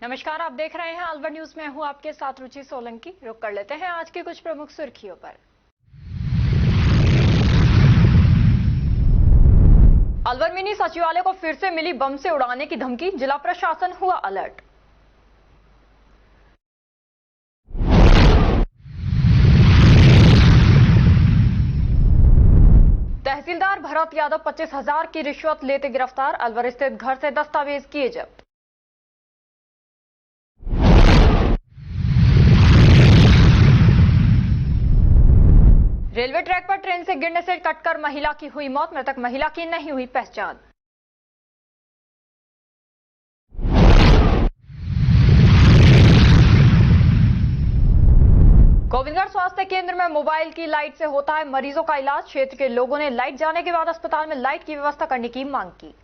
नमस्कार, आप देख रहे हैं अलवर न्यूज में। हूं आपके साथ रुचि सोलंकी। रुक कर लेते हैं आज की कुछ प्रमुख सुर्खियों पर। अलवर मिनी सचिवालय को फिर से मिली बम से उड़ाने की धमकी, जिला प्रशासन हुआ अलर्ट। तहसीलदार भरत यादव 25,000 की रिश्वत लेते गिरफ्तार, अलवर स्थित घर से दस्तावेज किए जब्त। रेलवे ट्रैक पर ट्रेन से गिरने से कटकर महिला की हुई मौत, मृतक महिला की नहीं हुई पहचान। गोविंदगढ़ स्वास्थ्य केंद्र में मोबाइल की लाइट से होता है मरीजों का इलाज, क्षेत्र के लोगों ने लाइट जाने के बाद अस्पताल में लाइट की व्यवस्था करने की मांग की।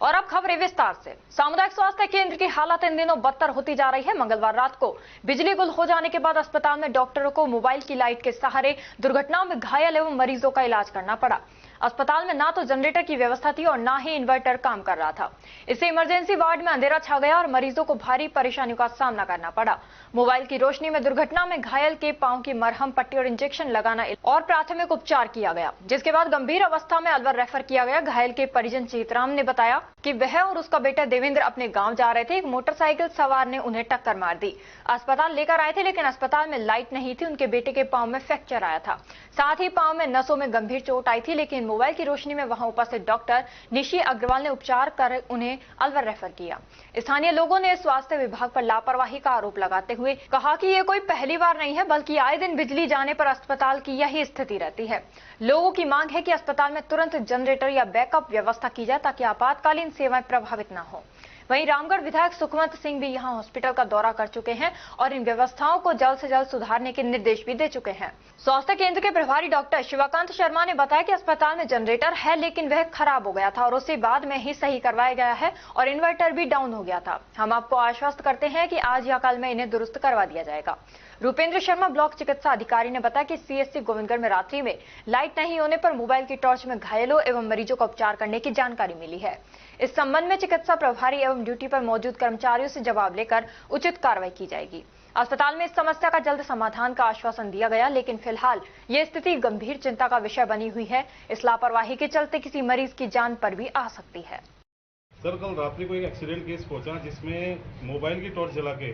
और अब खबरें विस्तार से। सामुदायिक स्वास्थ्य केंद्र की हालत इन दिनों बदतर होती जा रही है। मंगलवार रात को बिजली गुल हो जाने के बाद अस्पताल में डॉक्टरों को मोबाइल की लाइट के सहारे दुर्घटनाओं में घायल एवं मरीजों का इलाज करना पड़ा। अस्पताल में ना तो जनरेटर की व्यवस्था थी और ना ही इन्वर्टर काम कर रहा था। इससे इमरजेंसी वार्ड में अंधेरा छा गया और मरीजों को भारी परेशानियों का सामना करना पड़ा। मोबाइल की रोशनी में दुर्घटना में घायल के पांव की मरहम पट्टी और इंजेक्शन लगाना और प्राथमिक उपचार किया गया, जिसके बाद गंभीर अवस्था में अलवर रेफर किया गया। घायल के परिजन चीतराम ने बताया कि वह और उसका बेटा देवेंद्र अपने गांव जा रहे थे। एक मोटरसाइकिल सवार ने उन्हें टक्कर मार दी। अस्पताल लेकर आए थे, लेकिन अस्पताल में लाइट नहीं थी। उनके बेटे के पांव में फ्रैक्चर आया था, साथ ही पांव में नसों में गंभीर चोट आई थी, लेकिन मोबाइल की रोशनी में वहां उपस्थित डॉक्टर निशी अग्रवाल ने उपचार कर उन्हें अलवर रेफर किया। स्थानीय लोगों ने स्वास्थ्य विभाग पर लापरवाही का आरोप लगाते हुए कहा कि ये कोई पहली बार नहीं है, बल्कि आए दिन बिजली जाने पर अस्पताल की यही स्थिति रहती है। लोगों की मांग है कि अस्पताल में तुरंत जनरेटर या बैकअप व्यवस्था की जाए ताकि आपातकालीन सेवाएं प्रभावित न हो। वहीं रामगढ़ विधायक सुखवंत सिंह भी यहां हॉस्पिटल का दौरा कर चुके हैं और इन व्यवस्थाओं को जल्द से जल्द सुधारने के निर्देश भी दे चुके हैं। स्वास्थ्य केंद्र के प्रभारी डॉक्टर शिवाकांत शर्मा ने बताया कि अस्पताल में जनरेटर है, लेकिन वह खराब हो गया था और उसे बाद में ही सही करवाया गया है और इन्वर्टर भी डाउन हो गया था। हम आपको आश्वस्त करते हैं कि आज या कल में इन्हें दुरुस्त करवा दिया जाएगा। रूपेंद्र शर्मा ब्लॉक चिकित्सा अधिकारी ने बताया कि सीएससी गोविंदगढ़ में रात्रि में लाइट नहीं होने पर मोबाइल की टॉर्च में घायलों एवं मरीजों का उपचार करने की जानकारी मिली है। इस संबंध में चिकित्सा प्रभारी एवं ड्यूटी पर मौजूद कर्मचारियों से जवाब लेकर उचित कार्रवाई की जाएगी। अस्पताल में इस समस्या का जल्द समाधान का आश्वासन दिया गया, लेकिन फिलहाल ये स्थिति गंभीर चिंता का विषय बनी हुई है। इस लापरवाही के चलते किसी मरीज की जान पर भी आ सकती है। सर, कल रात्रि को एक एक्सीडेंट केस पहुंचा जिसमें मोबाइल की टॉर्च जला के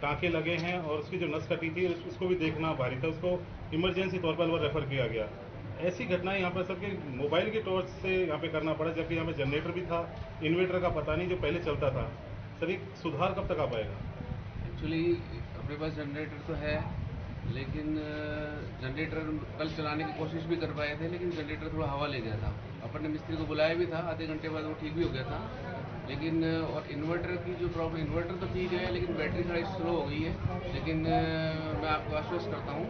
टाँके लगे हैं और उसकी जो नस कटी थी उसको भी देखना भारी था। उसको इमरजेंसी तौर पर अलवर रेफर किया गया। ऐसी घटना यहाँ पर सर कि मोबाइल की टॉर्च से यहाँ पे करना पड़ा, जबकि यहाँ पे जनरेटर भी था, इन्वर्टर का पता नहीं जो पहले चलता था। सर, एक सुधार कब तक आ पाएगा? एक्चुअली अपने पास जनरेटर तो है, लेकिन जनरेटर कल चलाने की कोशिश भी कर पाए थे, लेकिन जनरेटर थोड़ा हवा ले गया था। अपन ने मिस्त्री को बुलाया भी था, आधे घंटे बाद वो ठीक भी हो गया था। लेकिन और इन्वर्टर की जो प्रॉब्लम, इन्वर्टर तो ठीक है लेकिन बैटरी थोड़ी स्लो हो गई है। लेकिन मैं आपको आश्वस्त करता हूँ,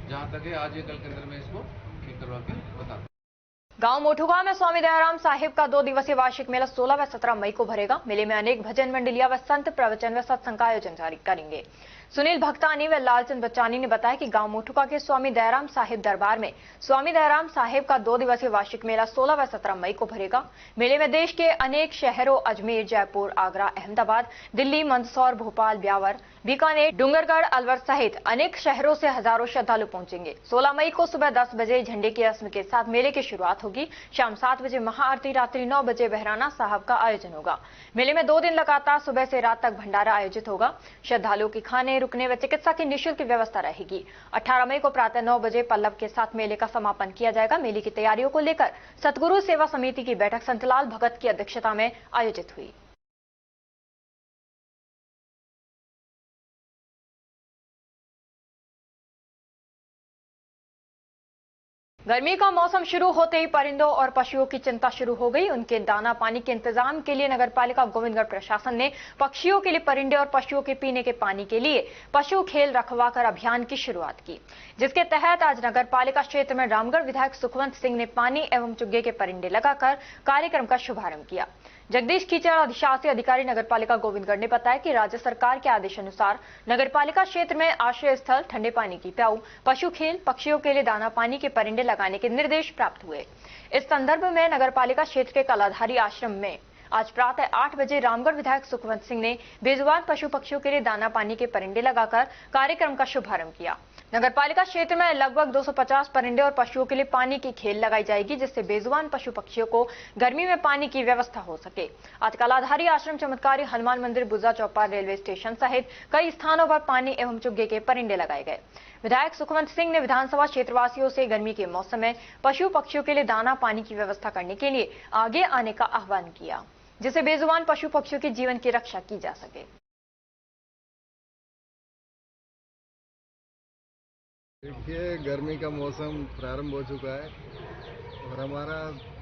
जहाँ तक है आज या कल के अंदर मैं इसको ठीक करवा के बता दूँ। गांव मोठुगांव में स्वामी दयाराम साहिब का 2 दिवसीय वार्षिक मेला 16 व 17 मई को भरेगा। मेले में अनेक भजन मंडलियां व संत प्रवचन व सत्संग का आयोजन करेंगे। सुनील भक्तानी व लालचंद बच्चानी ने बताया कि गांव मोठुगा के स्वामी दयाराम साहिब दरबार में स्वामी दयाराम साहिब का 2 दिवसीय वार्षिक मेला 16 व 17 मई को भरेगा। मेले में देश के अनेक शहरों अजमेर, जयपुर, आगरा, अहमदाबाद, दिल्ली, मंदसौर, भोपाल, ब्यावर, बीकानेर, डूंगरगढ़, अलवर सहित अनेक शहरों से हजारों श्रद्धालु पहुंचेंगे। 16 मई को सुबह 10 बजे झंडे की रस्म के साथ मेले की शुरुआत होगी। शाम 7 बजे महाआरती, रात्रि 9 बजे बहराना साहब का आयोजन होगा। मेले में 2 दिन लगातार सुबह से रात तक भंडारा आयोजित होगा। श्रद्धालुओं की खाने, रुकने व चिकित्सा की निःशुल्क व्यवस्था रहेगी। 18 मई को प्रातः 9 बजे पल्लव के साथ मेले का समापन किया जाएगा। मेले की तैयारियों को लेकर सतगुरु सेवा समिति की बैठक संतलाल भगत की अध्यक्षता में आयोजित हुई। गर्मी का मौसम शुरू होते ही परिंदों और पशुओं की चिंता शुरू हो गई। उनके दाना पानी के इंतजाम के लिए नगरपालिका गोविंदगढ़ प्रशासन ने पक्षियों के लिए परिंदे और पशुओं के पीने के पानी के लिए पशु खेल रखवाकर अभियान की शुरुआत की, जिसके तहत आज नगरपालिका क्षेत्र में रामगढ़ विधायक सुखवंत सिंह ने पानी एवं चुग्गे के परिंदे लगाकर कार्यक्रम का शुभारंभ किया। जगदीश कीचड़ अधिशासी अधिकारी नगरपालिका गोविंदगढ़ ने बताया कि राज्य सरकार के आदेश अनुसार नगरपालिका क्षेत्र में आश्रय स्थल, ठंडे पानी की प्याऊ, पशु खेल, पक्षियों के लिए दाना पानी के परिंदे लगाने के निर्देश प्राप्त हुए। इस संदर्भ में नगरपालिका क्षेत्र के कलाधारी आश्रम में आज प्रातः 8 बजे रामगढ़ विधायक सुखवंत सिंह ने बेजुबान पशु पक्षियों के लिए दाना पानी के परिंदे लगाकर कार्यक्रम का शुभारंभ किया। नगर पालिका क्षेत्र में लगभग 250 परिंदे और पशुओं के लिए पानी की खेल लगाई जाएगी, जिससे बेजुबान पशु पक्षियों को गर्मी में पानी की व्यवस्था हो सके। आज कलाधारी आश्रम, चमत्कारी हनुमान मंदिर, बुर्जा चौपाल, रेलवे स्टेशन सहित कई स्थानों पर पानी एवं चुग्गे के परिंदे लगाए गए। विधायक सुखवंत सिंह ने विधानसभा क्षेत्रवासियों से गर्मी के मौसम में पशु पक्षियों के लिए दाना पानी की व्यवस्था करने के लिए आगे आने का आह्वान किया, जिससे बेजुबान पशु पक्षियों के जीवन की रक्षा की जा सके। देखिए, गर्मी का मौसम प्रारंभ हो चुका है और हमारा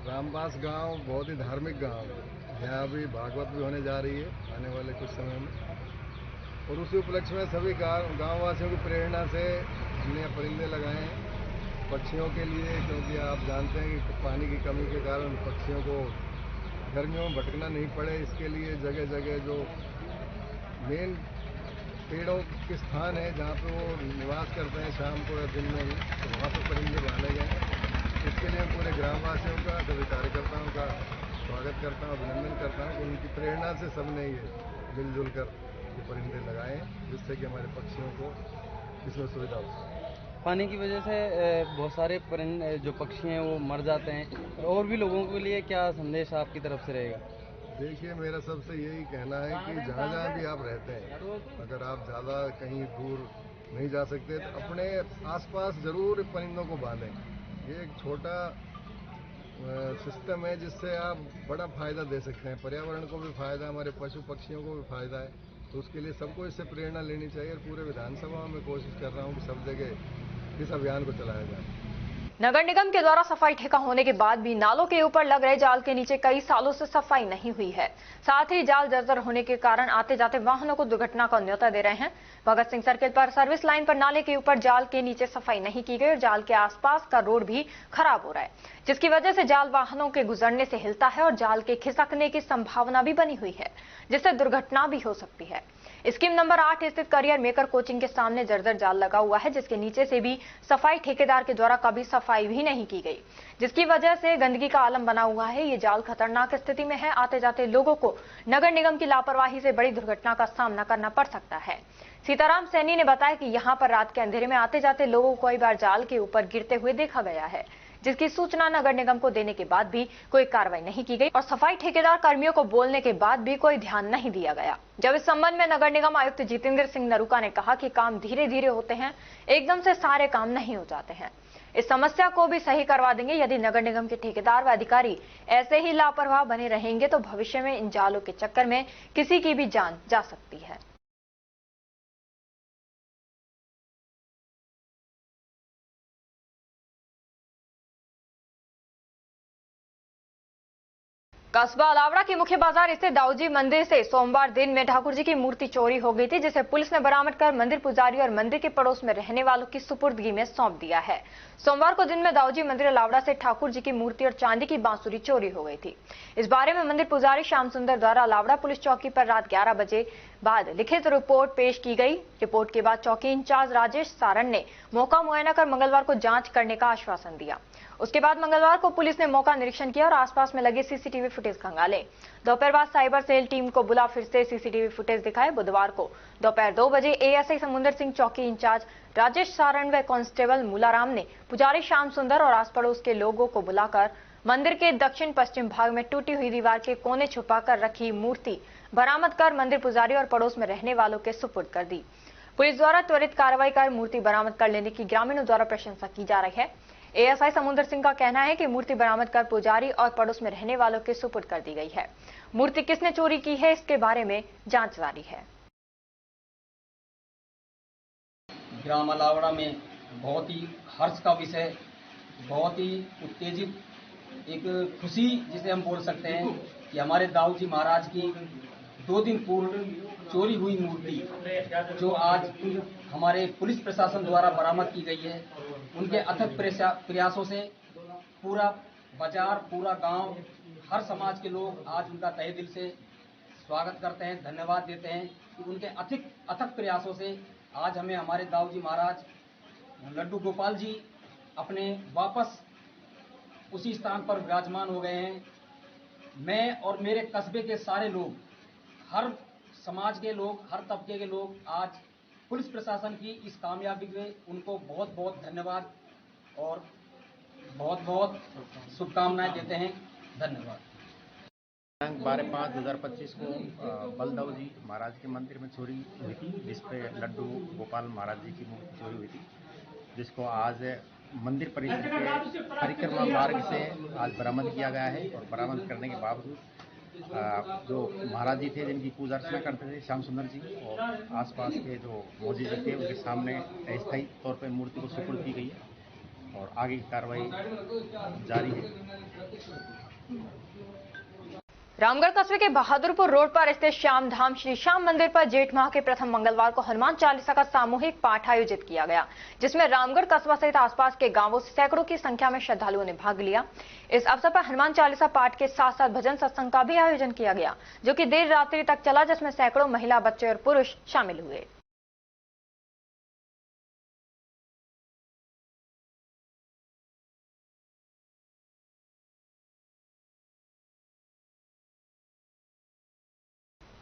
रामबास गांव बहुत ही धार्मिक गांव है। यहाँ अभी भागवत भी होने जा रही है आने वाले कुछ समय में, और उसी उपलक्ष्य में सभी गाँव वासियों की प्रेरणा से हमने परिंदे लगाए हैं पक्षियों के लिए, क्योंकि आप जानते हैं कि पानी की कमी के कारण पक्षियों को गर्मियों में भटकना नहीं पड़े। इसके लिए जगह जगह जो मेन पेड़ों के स्थान है जहाँ पे वो निवास करते हैं शाम को या दिन में ही, तो वहाँ पर परिंदे बांधे गए। इसके लिए मैं पूरे ग्रामवासियों का, सभी कार्यकर्ताओं का स्वागत करता हूँ, अभिनंदन करता हूँ कि उनकी प्रेरणा से सबने ये मिलजुल कर ये परिंदे लगाए, जिससे कि हमारे पक्षियों को इसमें सुविधा हो। पानी की वजह से बहुत सारे परिंदे जो पक्षी हैं वो मर जाते हैं, और भी लोगों के लिए क्या संदेश आपकी तरफ से रहेगा? देखिए, मेरा सबसे यही कहना है कि जहाँ जहाँ भी आप रहते हैं, अगर आप ज़्यादा कहीं दूर नहीं जा सकते तो अपने आसपास ज़रूर परिंदों को बांधें। ये एक छोटा सिस्टम है जिससे आप बड़ा फ़ायदा दे सकते हैं, पर्यावरण को भी फ़ायदा, हमारे पशु पक्षियों को भी फ़ायदा है। तो उसके लिए सबको इससे प्रेरणा लेनी चाहिए और पूरे विधानसभा में कोशिश कर रहा हूँ कि सब जगह इस अभियान को चलाया जाए। नगर निगम के द्वारा सफाई ठेका होने के बाद भी नालों के ऊपर लग रहे जाल के नीचे कई सालों से सफाई नहीं हुई है। साथ ही जाल जर्जर होने के कारण आते जाते वाहनों को दुर्घटना का न्योता दे रहे हैं। भगत सिंह सर्किल पर सर्विस लाइन पर नाले के ऊपर जाल के नीचे सफाई नहीं की गई और जाल के आसपास का रोड भी खराब हो रहा है, जिसकी वजह से जाल वाहनों के गुजरने से हिलता है और जाल के खिसकने की संभावना भी बनी हुई है, जिससे दुर्घटना भी हो सकती है। स्कीम नंबर 8 स्थित करियर मेकर कोचिंग के सामने जर्जर जाल लगा हुआ है, जिसके नीचे से भी सफाई ठेकेदार के द्वारा कभी सफाई भी नहीं की गई, जिसकी वजह से गंदगी का आलम बना हुआ है। ये जाल खतरनाक स्थिति में है। आते जाते लोगों को नगर निगम की लापरवाही से बड़ी दुर्घटना का सामना करना पड़ सकता है। सीताराम सैनी ने बताया कि यहाँ पर रात के अंधेरे में आते जाते लोगों को कई बार जाल के ऊपर गिरते हुए देखा गया है, जिसकी सूचना नगर निगम को देने के बाद भी कोई कार्रवाई नहीं की गई और सफाई ठेकेदार कर्मियों को बोलने के बाद भी कोई ध्यान नहीं दिया गया। जब इस संबंध में नगर निगम आयुक्त जितेंद्र सिंह नरूका ने कहा कि काम धीरे धीरे होते हैं, एकदम से सारे काम नहीं हो जाते हैं। इस समस्या को भी सही करवा देंगे। यदि नगर निगम के ठेकेदार व अधिकारी ऐसे ही लापरवाह बने रहेंगे तो भविष्य में इन जालों के चक्कर में किसी की भी जान जा सकती है। कस्बा अलावड़ा के मुख्य बाजार स्थित दाऊजी मंदिर से सोमवार दिन में ठाकुर जी की मूर्ति चोरी हो गई थी, जिसे पुलिस ने बरामद कर मंदिर पुजारी और मंदिर के पड़ोस में रहने वालों की सुपुर्दगी में सौंप दिया है। सोमवार को दिन में दाऊजी मंदिर अलावड़ा से ठाकुर जी की मूर्ति और चांदी की बांसुरी चोरी हो गई थी। इस बारे में मंदिर पुजारी श्याम सुंदर द्वारा अलावड़ा पुलिस चौकी पर रात 11 बजे बाद लिखित रिपोर्ट पेश की गई। रिपोर्ट के बाद चौकी इंचार्ज राजेश सारण ने मौका मुआयना कर मंगलवार को जांच करने का आश्वासन दिया। उसके बाद मंगलवार को पुलिस ने मौका निरीक्षण किया और आसपास में लगे सीसीटीवी फुटेज खंगाले। दोपहर बाद साइबर सेल टीम को बुला फिर से सीसीटीवी फुटेज दिखाए। बुधवार को दोपहर 2 बजे एएसआई समुंदर सिंह, चौकी इंचार्ज राजेश सारण व कांस्टेबल मूलाराम ने पुजारी श्याम सुंदर और आस पड़ोस के लोगों को बुलाकर मंदिर के दक्षिण पश्चिम भाग में टूटी हुई दीवार के कोने छुपाकर रखी मूर्ति बरामद कर मंदिर पुजारी और पड़ोस में रहने वालों के सुपुर्द कर दी। पुलिस द्वारा त्वरित कार्रवाई कर मूर्ति बरामद कर लेने की ग्रामीणों द्वारा प्रशंसा की जा रही है। एएसआई समुंदर सिंह का कहना है कि मूर्ति बरामद कर पुजारी और पड़ोस में रहने वालों के सुपुर्द कर दी गई है। मूर्ति किसने चोरी की है, इसके बारे में जांच जारी है। ग्राम अलावड़ा में बहुत ही हर्ष का विषय, बहुत ही उत्तेजित एक खुशी जिसे हम बोल सकते हैं कि हमारे दाऊजी महाराज की 2 दिन पूर्व चोरी हुई मूर्ति जो आज हमारे पुलिस प्रशासन द्वारा बरामद की गई है, उनके अथक प्रयासों से पूरा बाजार, पूरा गांव, हर समाज के लोग आज उनका तहे दिल से स्वागत करते हैं, धन्यवाद देते हैं कि उनके अथक प्रयासों से आज हमें हमारे दाऊजी महाराज लड्डू गोपाल जी अपने वापस उसी स्थान पर विराजमान हो गए हैं। मैं और मेरे कस्बे के सारे लोग, हर समाज के लोग, हर तबके के लोग आज पुलिस प्रशासन की इस कामयाबी में उनको बहुत बहुत धन्यवाद और बहुत बहुत शुभकामनाएं देते हैं। धन्यवाद। दिनांक 12/5/2025 को बलदेव जी महाराज के मंदिर में चोरी हुई थी, जिसपे लड्डू गोपाल महाराज जी की मूर्ति चोरी हुई थी, जिसको आज मंदिर परिसर के परिक्रमा मार्ग से आज बरामद किया गया है। और बरामद करने के बावजूद जो महाराज जी थे जिनकी पूजा अर्चना करते थे, श्याम सुंदर जी, और आसपास के जो मौजी जी थे उनके सामने अस्थायी तौर पर मूर्ति को सुपुर्द की गई है और आगे की कार्रवाई जारी है। रामगढ़ कस्बे के बहादुरपुर रोड पर स्थित श्याम धाम श्री श्याम मंदिर पर जेठ माह के प्रथम मंगलवार को हनुमान चालीसा का सामूहिक पाठ आयोजित किया गया, जिसमें रामगढ़ कस्बा सहित आसपास के गांवों से सैकड़ों की संख्या में श्रद्धालुओं ने भाग लिया। इस अवसर पर हनुमान चालीसा पाठ के साथ साथ भजन सत्संग का भी आयोजन किया गया, जो कि देर रात्रि तक चला, जिसमें सैकड़ों महिला, बच्चे और पुरुष शामिल हुए।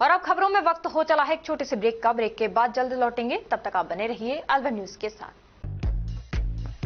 और अब खबरों में वक्त हो चला है एक छोटे से ब्रेक का। ब्रेक के बाद जल्द लौटेंगे, तब तक आप बने रहिए अलवर न्यूज के साथ।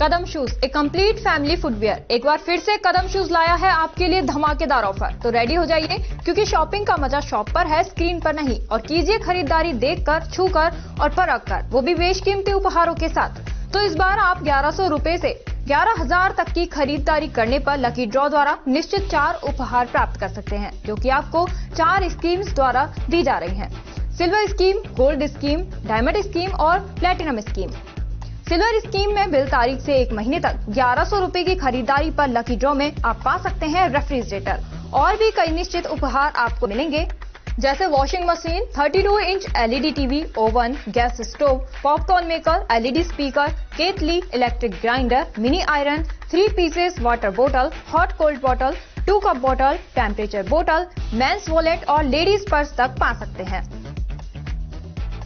कदम शूज, एक कंप्लीट फैमिली फुटवियर, एक बार फिर से कदम शूज लाया है आपके लिए धमाकेदार ऑफर। तो रेडी हो जाइए, क्योंकि शॉपिंग का मजा शॉप पर है, स्क्रीन पर नहीं। और कीजिए खरीदारी देखकर, छूकर और परख कर, वो भी बेशकीमती उपहारों के साथ। तो इस बार आप 1100 रुपए से 11,000 तक की खरीदारी करने पर लकी ड्रॉ द्वारा निश्चित 4 उपहार प्राप्त कर सकते हैं, जो कि आपको 4 स्कीम्स द्वारा दी जा रही हैं। Silver scheme, gold scheme, diamond scheme और प्लेटिनम स्कीम। सिल्वर स्कीम में बिल तारीख से 1 महीने तक 1100 रुपए की खरीदारी पर लकी ड्रॉ में आप पा सकते हैं रेफ्रिजरेटर और भी कई निश्चित उपहार आपको मिलेंगे, जैसे washing machine, 32 inch LED TV, oven, gas stove, popcorn maker, LED speaker, केतली, electric grinder, mini iron, 3 pieces water बोतल, हॉट कोल्ड बोतल, 2 कप बोतल, टेम्परेचर बोतल, मेंस वॉलेट और लेडीज पर्स तक पा सकते हैं।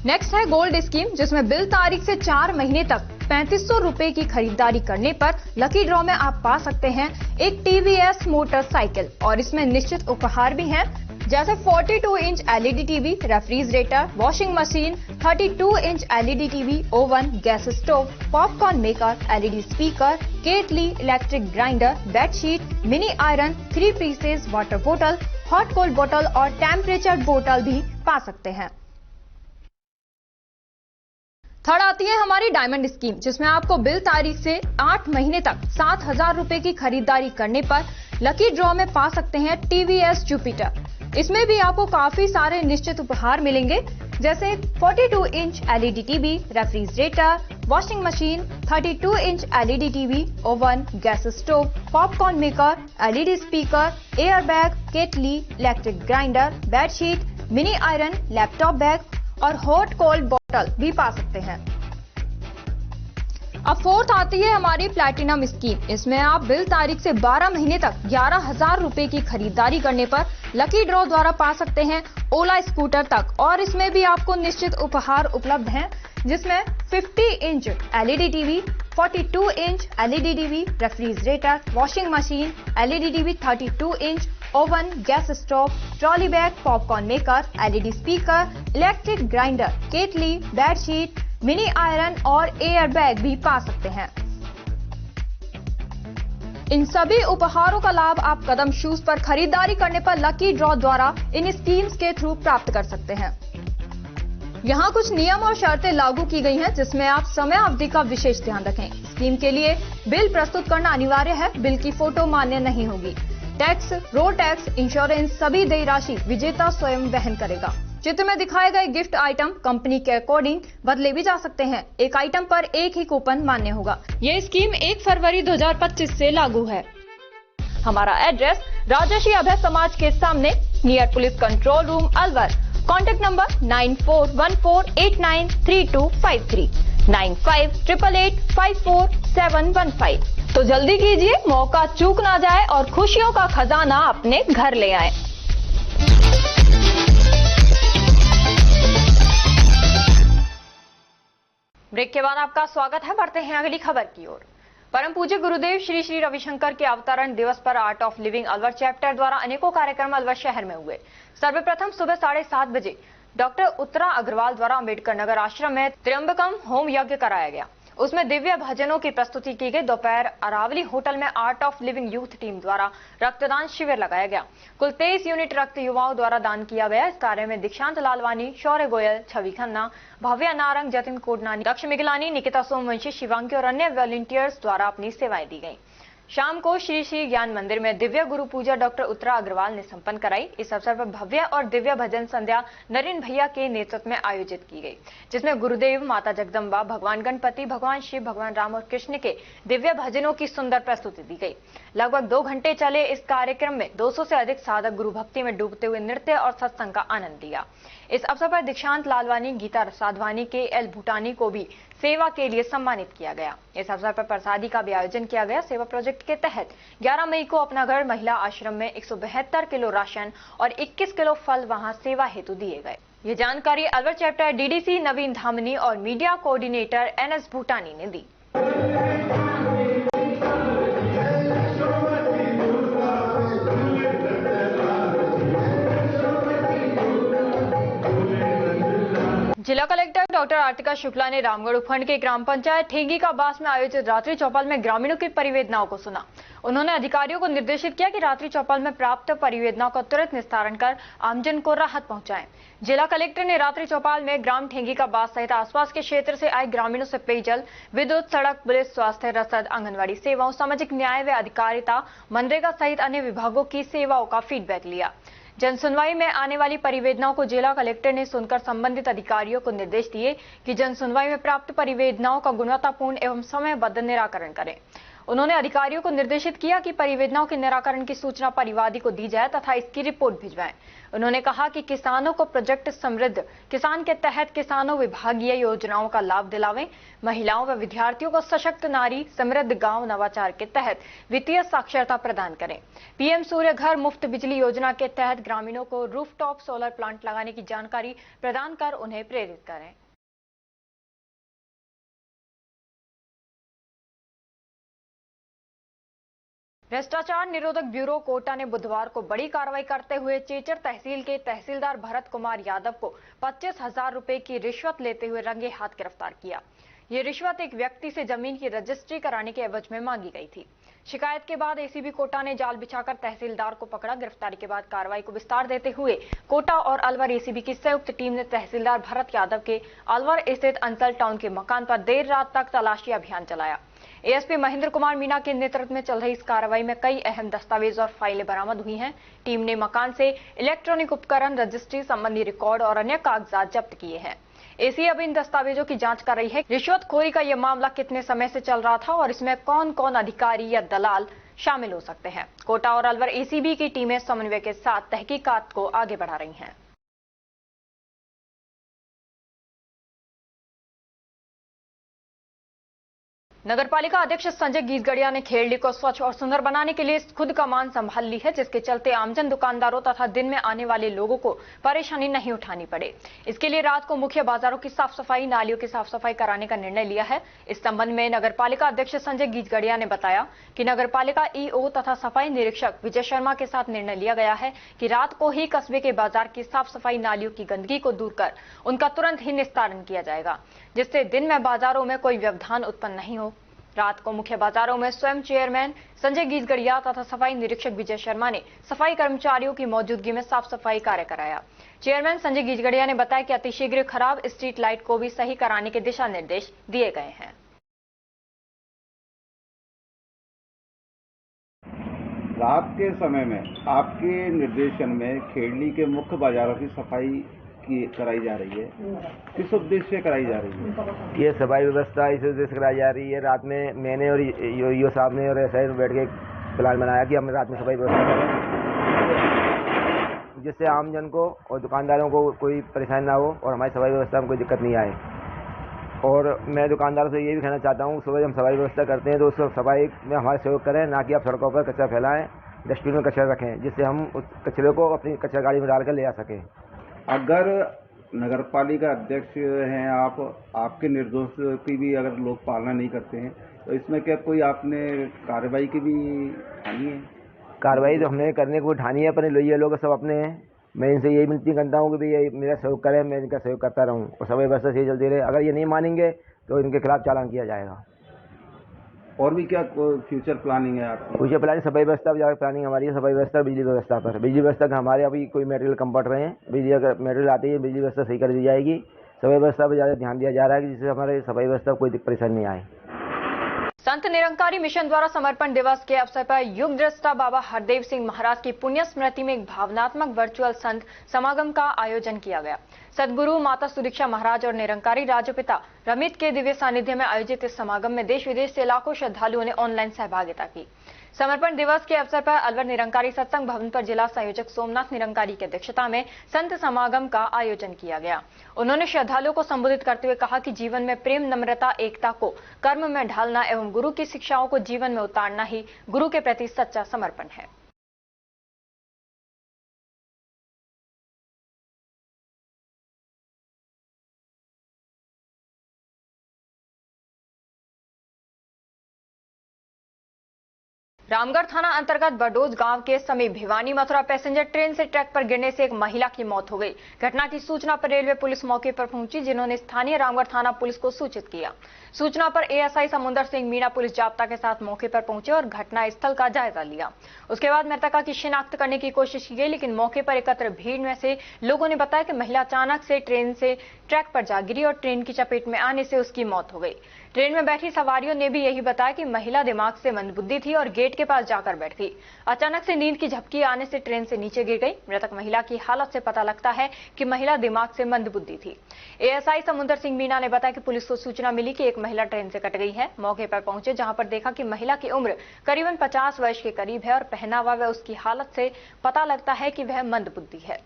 नेक्स्ट है गोल्ड स्कीम, जिसमें बिल तारीख से 4 महीने तक 3500 रुपए की खरीदारी करने पर लकी ड्रॉ में आप पा सकते हैं एक TVS मोटरसाइकिल, और इसमें निश्चित उपहार भी हैं, जैसे 42 inch LED TV, refrigerator, washing machine, 32 inch LED TV, oven, gas stove, popcorn maker, LED speaker, kettle, electric grinder, bedsheet, mini iron, 3 pieces water बोतल, हॉट कोल्ड बोतल और टेम्परेचर बोतल भी पा सकते हैं। थर्ड आती है हमारी डायमंड स्कीम, जिसमें आपको बिल तारीख से 8 महीने तक 7,000 रुपए की खरीदारी करने पर लकी ड्रॉ में पा सकते हैं TVS जुपिटर। इसमें भी आपको काफी सारे निश्चित उपहार मिलेंगे, जैसे 42 inch LED TV, refrigerator, washing machine, 32 inch LED TV, oven, gas stove, popcorn maker, LED speaker, air bag, kettle, electric grinder, bedsheet, mini iron, laptop bag और हॉट कोल्ड बोतल भी पा सकते हैं। अब फोर्थ आती है हमारी प्लैटिनम स्कीम। इसमें आप बिल तारीख से 12 महीने तक 11,000 रुपए की खरीदारी करने पर लकी ड्रॉ द्वारा पा सकते हैं ओला स्कूटर तक, और इसमें भी आपको निश्चित उपहार उपलब्ध हैं, जिसमें 50 inch LED TV, 42 inch LED TV, refrigerator, washing machine, LED TV, 32 inch, oven, gas stove, trolley bag, popcorn maker, LED speaker, electric grinder, kettle, bedsheet, mini iron और एयर बैग भी पा सकते हैं। इन सभी उपहारों का लाभ आप कदम शूज पर खरीदारी करने पर लकी ड्रॉ द्वारा इन स्कीम्स के थ्रू प्राप्त कर सकते हैं। यहाँ कुछ नियम और शर्तें लागू की गई हैं, जिसमें आप समय अवधि का विशेष ध्यान रखें। स्कीम के लिए बिल प्रस्तुत करना अनिवार्य है, बिल की फोटो मान्य नहीं होगी। टैक्स, रोड टैक्स, इंश्योरेंस सभी देय राशि विजेता स्वयं वहन करेगा। चित्र में दिखाए गए गिफ्ट आइटम कंपनी के अकॉर्डिंग बदले भी जा सकते हैं। एक आइटम पर एक ही कूपन मान्य होगा। यह स्कीम 1 फरवरी 2025 से लागू है। हमारा एड्रेस राजर्षि अभय समाज के सामने, near police control room, Alwar. Contact number 9414893253, 9588854715। तो जल्दी कीजिए, मौका चूक ना जाए और खुशियों का खजाना अपने घर ले आए। ब्रेक के बाद आपका स्वागत है। बढ़ते हैं अगली खबर की ओर। परम पूज्य गुरुदेव श्री श्री रविशंकर के अवतरण दिवस पर art of living Alwar chapter द्वारा अनेकों कार्यक्रम अलवर शहर में हुए। सर्वप्रथम सुबह 7:30 बजे डॉक्टर उत्तरा अग्रवाल द्वारा अंबेडकर नगर आश्रम में त्र्यंबकम होम यज्ञ कराया गया। उसमें दिव्य भजनों की प्रस्तुति की गई। दोपहर अरावली होटल में art of living youth team द्वारा रक्तदान शिविर लगाया गया। कुल 23 यूनिट रक्त युवाओं द्वारा दान किया गया। इस कार्य में दीक्षांत लालवानी, शौर्य गोयल, छवि खन्ना, भव्या नारंग, जतिन कोडनानी, दक्ष मिगलानी, निकिता सोमवंशी, शिवांगी और अन्य वॉलंटियर्स द्वारा अपनी सेवाएं दी गई। शाम को श्री श्री ज्ञान मंदिर में दिव्य गुरु पूजा डॉक्टर उत्तरा अग्रवाल ने संपन्न कराई। इस अवसर पर भव्य और दिव्य भजन संध्या नरेंद्र भैया के नेतृत्व में आयोजित की गई, जिसमें गुरुदेव, माता जगदम्बा, भगवान गणपति, भगवान शिव, भगवान राम और कृष्ण के दिव्य भजनों की सुंदर प्रस्तुति दी गई। लगभग 2 घंटे चले इस कार्यक्रम में 200 से अधिक साधक गुरु भक्ति में डूबते हुए नृत्य और सत्संग का आनंद लिया। इस अवसर पर दीक्षांत लालवानी, गीता साधवानी, के एल भूटानी को भी सेवा के लिए सम्मानित किया गया। इस अवसर पर प्रसादी का भी आयोजन किया गया। सेवा प्रोजेक्ट के तहत 11 मई को अपना घर महिला आश्रम में 172 किलो राशन और 21 किलो फल वहां सेवा हेतु दिए गए। ये जानकारी अलवर चैप्टर डीडीसी नवीन धामनी और मीडिया कोऑर्डिनेटर एनएस भूटानी ने दी। जिला कलेक्टर डॉक्टर आर्तिका शुक्ला ने रामगढ़ उपखंड के ग्राम पंचायत ठेंगी का बास में आयोजित रात्रि चौपाल में ग्रामीणों की परिवेदनाओं को सुना। उन्होंने अधिकारियों को निर्देशित किया कि रात्रि चौपाल में प्राप्त परिवेदनाओं का तुरंत निस्तारण कर आमजन को राहत पहुंचाएं। जिला कलेक्टर ने रात्रि चौपाल में ग्राम ठेंगी का बास सहित आसपास के क्षेत्र से आए ग्रामीणों से पेयजल, विद्युत, सड़क, पुलिस, स्वास्थ्य, रसद, आंगनबाड़ी सेवाओं, सामाजिक न्याय व अधिकारिता, मनरेगा सहित अन्य विभागों की सेवाओं का फीडबैक लिया। जन सुनवाई में आने वाली परिवेदनाओं को जिला कलेक्टर ने सुनकर संबंधित अधिकारियों को निर्देश दिए कि जन सुनवाई में प्राप्त परिवेदनाओं का गुणवत्तापूर्ण एवं समयबद्ध निराकरण करें। उन्होंने अधिकारियों को निर्देशित किया कि परिवेदनाओं के निराकरण की सूचना परिवादी को दी जाए तथा इसकी रिपोर्ट भिजवाएं। उन्होंने कहा कि किसानों को प्रोजेक्ट समृद्ध किसान के तहत किसानों विभागीय योजनाओं का लाभ दिलावें। महिलाओं व विद्यार्थियों को सशक्त नारी समृद्ध गांव नवाचार के तहत वित्तीय साक्षरता प्रदान करें। पीएम सूर्य घर मुफ्त बिजली योजना के तहत ग्रामीणों को रूफटॉप सोलर प्लांट लगाने की जानकारी प्रदान कर उन्हें प्रेरित करें। भ्रष्टाचार निरोधक ब्यूरो कोटा ने बुधवार को बड़ी कार्रवाई करते हुए चेचर तहसील के तहसीलदार भरत कुमार यादव को 25,000 रुपए की रिश्वत लेते हुए रंगे हाथ गिरफ्तार किया। ये रिश्वत एक व्यक्ति से जमीन की रजिस्ट्री कराने के एवज में मांगी गई थी। शिकायत के बाद एसीबी कोटा ने जाल बिछाकर तहसीलदार को पकड़ा। गिरफ्तारी के बाद कार्रवाई को विस्तार देते हुए कोटा और अलवर एसीबी की संयुक्त टीम ने तहसीलदार भरत यादव के अलवर स्थित अंचल टाउन के मकान पर देर रात तक तलाशी अभियान चलाया। एएसपी महेंद्र कुमार मीणा के नेतृत्व में चल रही इस कार्रवाई में कई अहम दस्तावेज और फाइलें बरामद हुई हैं। टीम ने मकान से इलेक्ट्रॉनिक उपकरण, रजिस्ट्री संबंधी रिकॉर्ड और अन्य कागजात जब्त किए हैं। एसी अब इन दस्तावेजों की जांच कर रही है। रिश्वतखोरी का यह मामला कितने समय से चल रहा था और इसमें कौन कौन अधिकारी या दलाल शामिल हो सकते हैं। कोटा और अलवर एसीबी की टीमें समन्वय के साथ तहकीकात को आगे बढ़ा रही हैं। नगरपालिका अध्यक्ष संजय गीजगढ़िया ने खेड़ली को स्वच्छ और सुंदर बनाने के लिए खुद कमान संभाल ली है, जिसके चलते आमजन दुकानदारों तथा दिन में आने वाले लोगों को परेशानी नहीं उठानी पड़े। इसके लिए रात को मुख्य बाजारों की साफ सफाई, नालियों की साफ सफाई कराने का निर्णय लिया है। इस संबंध में नगरपालिका अध्यक्ष संजय गीजगढ़िया ने बताया कि नगरपालिका ईओ तथा सफाई निरीक्षक विजय शर्मा के साथ निर्णय लिया गया है कि रात को ही कस्बे के बाजार की साफ सफाई, नालियों की गंदगी को दूर कर उनका तुरंत ही निस्तारण किया जाएगा, जिससे दिन में बाजारों में कोई व्यवधान उत्पन्न नहीं हो। रात को मुख्य बाजारों में स्वयं चेयरमैन संजय गीजगढ़िया तथा सफाई निरीक्षक विजय शर्मा ने सफाई कर्मचारियों की मौजूदगी में साफ सफाई कार्य कराया। चेयरमैन संजय गीजगढ़िया ने बताया कि अतिशीघ्र खराब स्ट्रीट लाइट को भी सही कराने के दिशा निर्देश दिए गए हैं। रात के समय में आपके निर्देशन में खेड़ली के मुख्य बाजारों की सफाई कराई जा रही है, किस उद्देश्य से कराई जा रही है? ये सफाई व्यवस्था इस उद्देश्य से कराई जा रही है। रात में मैंने और यो साहब ने और ऐसा बैठ के प्लान बनाया कि हम रात में सफाई व्यवस्था करें, जिससे आमजन को और दुकानदारों को कोई परेशानी ना हो और हमारी सफाई व्यवस्था में कोई दिक्कत नहीं आए। और मैं दुकानदारों से ये भी कहना चाहता हूँ, सुबह हम सफाई व्यवस्था करते हैं तो उस सफाई में हमारे सहयोग करें, ना कि आप सड़कों पर कचरा फैलाएं, डस्टबिन में कचरा रखें, जिससे हम उस कचरे को अपनी कचरा गाड़ी में डाल कर ले आ सकें। अगर नगरपालिका अध्यक्ष हैं आप, आपके निर्देश की भी अगर लोग पालना नहीं करते हैं, तो इसमें क्या कोई आपने कार्रवाई की भी ठानी है? कार्रवाई तो हमने करने को ठानी है, पर ये लोग सब अपने हैं। मैं इनसे यही विनती करता हूँ कि भाई ये मेरा सहयोग करें, मैं इनका सहयोग करता रहूँ और सभी व्यवस्था से चलती रहे। अगर ये नहीं मानेंगे तो इनके खिलाफ चालान किया जाएगा। और भी क्या फ्यूचर प्लानिंग है आपकी? फ्यूचर प्लानिंग सफाई व्यवस्था प्लानिंग हमारी है, सफाई व्यवस्था बिजली व्यवस्था पर। बिजली व्यवस्था का हमारे अभी कोई मटेरियल कम पड़ रहे हैं, बिजली अगर मटेरियल आती है बिजली व्यवस्था सही कर दी जाएगी। सफाई व्यवस्था पर ज़्यादा ध्यान दिया जा रहा है कि जिससे हमारे सफाई व्यवस्था कोई परेशानी नहीं आए। संत निरंकारी मिशन द्वारा समर्पण दिवस के अवसर पर युग दृष्टा बाबा हरदेव सिंह महाराज की पुण्य स्मृति में एक भावनात्मक वर्चुअल संत समागम का आयोजन किया गया। सदगुरु माता सुदीक्षा महाराज और निरंकारी राजपिता रमित के दिव्य सानिध्य में आयोजित इस समागम में देश विदेश से लाखों श्रद्धालुओं ने ऑनलाइन सहभागिता की। समर्पण दिवस के अवसर पर अलवर निरंकारी सत्संग भवन पर जिला संयोजक सोमनाथ निरंकारी की अध्यक्षता में संत समागम का आयोजन किया गया। उन्होंने श्रद्धालुओं को संबोधित करते हुए कहा कि जीवन में प्रेम, नम्रता, एकता को कर्म में ढालना एवं गुरु की शिक्षाओं को जीवन में उतारना ही गुरु के प्रति सच्चा समर्पण है। रामगढ़ थाना अंतर्गत बडोज गांव के समीप भिवानी मथुरा पैसेंजर ट्रेन से ट्रैक पर गिरने से एक महिला की मौत हो गई। घटना की सूचना पर रेलवे पुलिस मौके पर पहुंची, जिन्होंने स्थानीय रामगढ़ थाना पुलिस को सूचित किया। सूचना पर एएसआई समुंदर सिंह मीणा पुलिस जाब्ता के साथ मौके पर पहुंचे और घटना स्थल का जायजा लिया। उसके बाद मृतका की शिनाख्त करने की कोशिश की गई, लेकिन मौके पर एकत्र भीड़ में से लोगों ने बताया कि महिला अचानक से ट्रेन से ट्रैक पर जा गिरी और ट्रेन की चपेट में आने से उसकी मौत हो गई। ट्रेन में बैठी सवारियों ने भी यही बताया कि महिला दिमाग से मंदबुद्धि थी और गेट के पास जाकर बैठ गई। अचानक से नींद की झपकी आने से ट्रेन से नीचे गिर गई। मृतक महिला की हालत से पता लगता है कि महिला दिमाग से मंदबुद्धि थी। एएसआई समुंदर सिंह मीणा ने बताया कि पुलिस को सूचना मिली कि एक महिला ट्रेन से कट गई है। मौके पर पहुंचे, जहां पर देखा कि महिला की उम्र करीबन 50 वर्ष के करीब है और पहनावा व उसकी हालत से पता लगता है कि वह मंदबुद्धि है।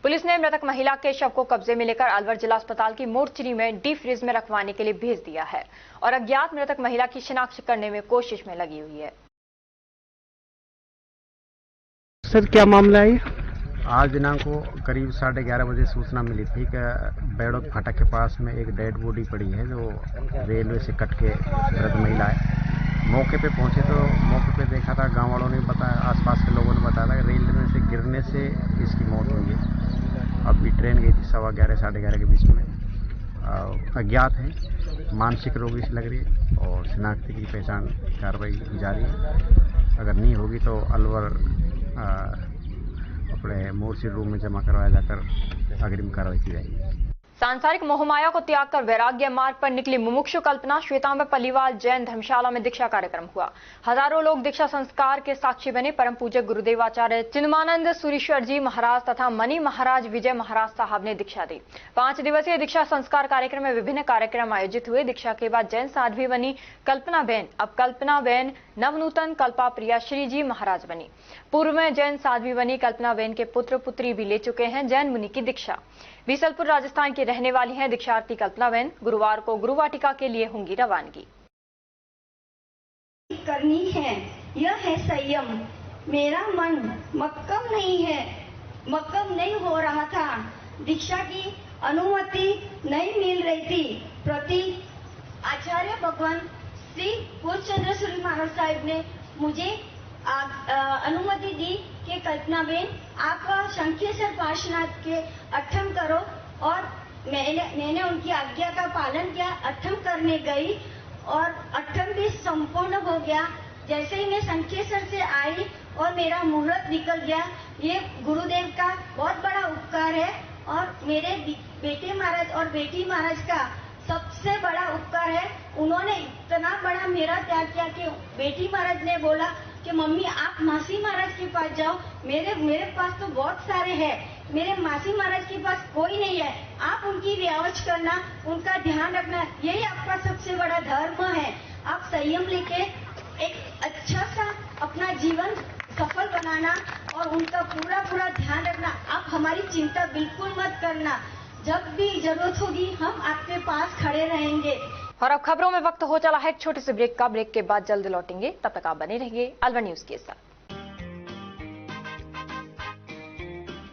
पुलिस ने मृतक महिला के शव को कब्जे में लेकर अलवर जिला अस्पताल की मोर्चरी में डीप फ्रीज में रखवाने के लिए भेज दिया है और अज्ञात मृतक महिला की शिनाख्त करने में कोशिश में लगी हुई है। सर, क्या मामला है? आज दिनांक को करीब 11:30 बजे सूचना मिली थी कि बैड़ोद फाटक के पास में एक डेड बॉडी पड़ी है जो रेलवे से कट के मृत महिला है। मौके पे पहुंचे तो मौके पे देखा था, गांव वालों ने बताया, आसपास के लोगों ने बताया कि रेलवे से गिरने से इसकी मौत हुई है। अभी ट्रेन गई थी 11:15 साढ़े 11 के बीच में। अज्ञात है, मानसिक रोगी से लग रही है और शिनाख्ती की पहचान कार्रवाई जारी है। अगर नहीं होगी तो अलवर अपने मोर्चरी रूम में जमा करवाया जाकर अग्रिम कार्रवाई की जाएगी। सांसारिक मोहमाया को त्याग कर वैराग्य मार्ग पर निकली मुमुक्षु कल्पना। श्वेतांबर पल्लीवाल जैन धर्मशाला में दीक्षा कार्यक्रम हुआ। हजारों लोग दीक्षा संस्कार के साक्षी बने। परम पूज्य गुरुदेव आचार्य चिन्मानंद सुरीश्वर जी महाराज तथा मनी महाराज विजय महाराज साहब ने दीक्षा दी। 5 दिवसीय दीक्षा संस्कार कार्यक्रम में विभिन्न कार्यक्रम आयोजित हुए। दीक्षा के बाद जैन साध्वी बनी कल्पना बेन। अब कल्पना बेन नवनूतन कल्पा प्रिया श्री जी महाराज बनी। पूर्व में जैन साध्वी बनी कल्पना बेन के पुत्र पुत्री भी ले चुके हैं जैन मुनि की दीक्षा। बीसलपुर राजस्थान की रहने वाली हैं दीक्षार्थी कल्पना बेन। गुरुवार को गुरुवाटिका के लिए होंगी रवानगी। करनी है, यह है संयम। मेरा मन मक्कम नहीं हो रहा था। दीक्षा की अनुमति नहीं मिल रही थी। प्रति आचार्य भगवान श्री पूर्णचंद्र सूरी महाराज साहिब ने मुझे अनुमति दी कि कल्पना बेन आप शंखेश्वर पार्श्वनाथ के अठम करो और मैंने उनकी आज्ञा का पालन किया। अठम करने गई और अठम भी संपूर्ण हो गया। जैसे ही मैं शंखेश्वर से आई और मेरा मुहूर्त निकल गया। ये गुरुदेव का बहुत बड़ा उपकार है और मेरे बेटे महाराज और बेटी महाराज का सबसे बड़ा उपकार है। उन्होंने इतना बड़ा मेरा त्याग किया कि बेटी महाराज ने बोला कि मम्मी आप मासी महाराज के पास जाओ। मेरे पास तो बहुत सारे हैं, मेरे मासी महाराज के पास कोई नहीं है। आप उनकी रियावज करना, उनका ध्यान रखना, यही आपका सबसे बड़ा धर्म है। आप संयम लेके एक अच्छा सा अपना जीवन सफल बनाना और उनका पूरा ध्यान रखना। आप हमारी चिंता बिल्कुल मत करना। जब भी जरूरत होगी हम आपके पास खड़े रहेंगे। और अब खबरों में वक्त हो चला है एक छोटे से ब्रेक का। ब्रेक के बाद जल्द लौटेंगे, तब तक आप बने रहिए अलवर न्यूज के साथ।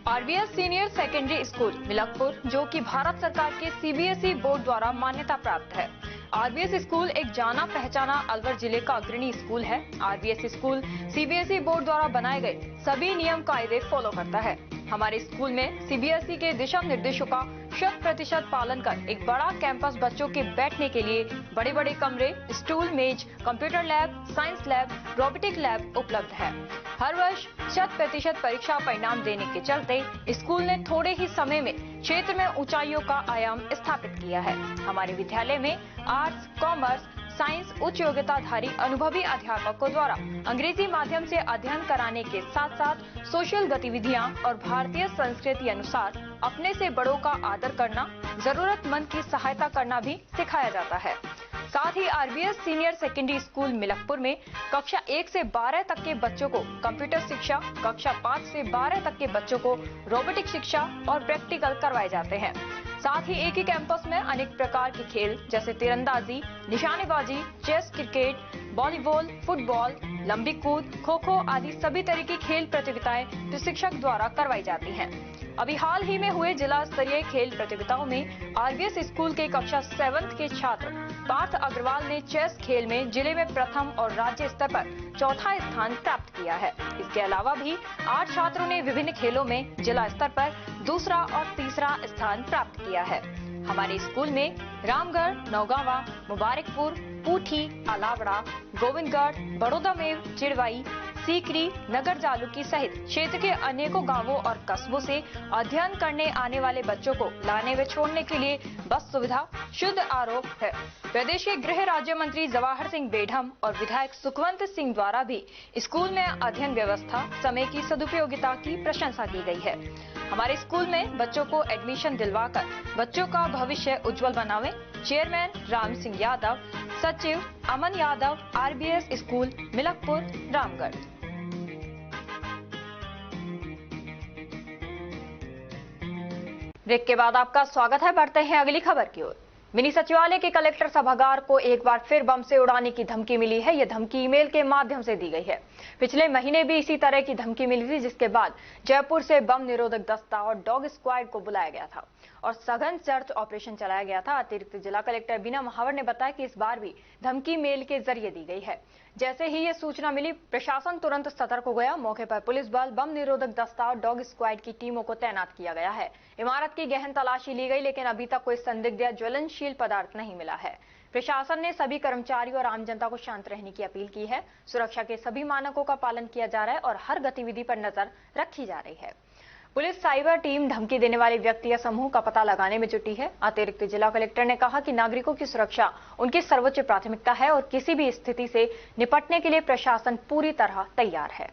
RBS senior secondary school Milakpur, जो कि भारत सरकार के सीबीएसई बोर्ड द्वारा मान्यता प्राप्त है। आरबीएस स्कूल एक जाना पहचाना अलवर जिले का अग्रणी स्कूल है। आरबीएस स्कूल सीबीएसई बोर्ड द्वारा बनाए गए सभी नियम कायदे फॉलो करता है। हमारे स्कूल में सीबीएसई के दिशा निर्देशों का 100% पालन कर एक बड़ा कैंपस बच्चों के बैठने के लिए बड़े बड़े कमरे, स्टूल, मेज, computer lab, science lab, robotic lab उपलब्ध है। हर वर्ष 100% परीक्षा परिणाम देने के चलते स्कूल ने थोड़े ही समय में क्षेत्र में ऊंचाइयों का आयाम स्थापित किया है। हमारे विद्यालय में आर्ट्स, कॉमर्स, साइंस उच्च योग्यताधारी अनुभवी अध्यापकों द्वारा अंग्रेजी माध्यम से अध्ययन कराने के साथ साथ सोशल गतिविधियां और भारतीय संस्कृति अनुसार अपने से बड़ों का आदर करना, जरूरतमंद की सहायता करना भी सिखाया जाता है। साथ ही RBS senior secondary school Milakpur में कक्षा 1 से 12 तक के बच्चों को कंप्यूटर शिक्षा, कक्षा 5 से 12 तक के बच्चों को रोबोटिक शिक्षा और प्रैक्टिकल करवाए जाते हैं। साथ ही एक ही कैंपस में अनेक प्रकार के खेल जैसे तीरंदाजी, निशानेबाजी, चेस, क्रिकेट, वॉलीबॉल, फुटबॉल, लंबी कूद, खो खो आदि सभी तरह की खेल प्रतियोगिताएं प्रशिक्षक द्वारा करवाई जाती हैं। अभी हाल ही में हुए जिला स्तरीय खेल प्रतियोगिताओं में आरबीएस स्कूल के कक्षा 7 के छात्र पार्थ अग्रवाल ने चेस खेल में जिले में प्रथम और राज्य स्तर पर चौथा स्थान प्राप्त किया है। इसके अलावा भी 8 छात्रों ने विभिन्न खेलों में जिला स्तर पर दूसरा और तीसरा स्थान प्राप्त किया है। हमारे स्कूल में रामगढ़, नौगावा, मुबारकपुर, पूठी, अलावड़ा, गोविंदगढ़, बड़ौदामेव, चिड़वाई, सीकरी, नगर जालुकी सहित क्षेत्र के अनेकों गांवों और कस्बों से अध्ययन करने आने वाले बच्चों को लाने व छोड़ने के लिए बस सुविधा, शुद्ध आरोप है। प्रदेश के गृह राज्य मंत्री जवाहर सिंह बेढम और विधायक सुखवंत सिंह द्वारा भी स्कूल में अध्ययन व्यवस्था, समय की सदुपयोगिता की प्रशंसा की गई है। हमारे स्कूल में बच्चों को एडमिशन दिलवाकर बच्चों का भविष्य उज्जवल बनावे। चेयरमैन राम सिंह यादव, सचिव Aman Yadav, RBS school Milakpur, Ramgarh. Break के बाद आपका स्वागत है। बढ़ते हैं अगली खबर की ओर। मिनी सचिवालय के कलेक्टर सभागार को एक बार फिर बम से उड़ाने की धमकी मिली है। यह धमकी ईमेल के माध्यम से दी गई है। पिछले महीने भी इसी तरह की धमकी मिली थी, जिसके बाद जयपुर से बम निरोधक दस्ता और डॉग स्क्वाड को बुलाया गया था और सघन सर्च ऑपरेशन चलाया गया था। अतिरिक्त जिला कलेक्टर बीना महावर ने बताया कि इस बार भी धमकी मेल के जरिए दी गई है। जैसे ही ये सूचना मिली, प्रशासन तुरंत सतर्क हो गया। मौके पर पुलिस बल, बम निरोधक दस्ता और डॉग स्क्वाड की टीमों को तैनात किया गया है। इमारत की गहन तलाशी ली गई, लेकिन अभी तक कोई संदिग्ध या ज्वलनशील पदार्थ नहीं मिला है। प्रशासन ने सभी कर्मचारियों और आम जनता को शांत रहने की अपील की है। सुरक्षा के सभी मानकों का पालन किया जा रहा है और हर गतिविधि पर नजर रखी जा रही है। पुलिस साइबर टीम धमकी देने वाले व्यक्ति या समूह का पता लगाने में जुटी है। अतिरिक्त जिला कलेक्टर ने कहा कि नागरिकों की सुरक्षा उनकी सर्वोच्च प्राथमिकता है और किसी भी स्थिति से निपटने के लिए प्रशासन पूरी तरह तैयार है।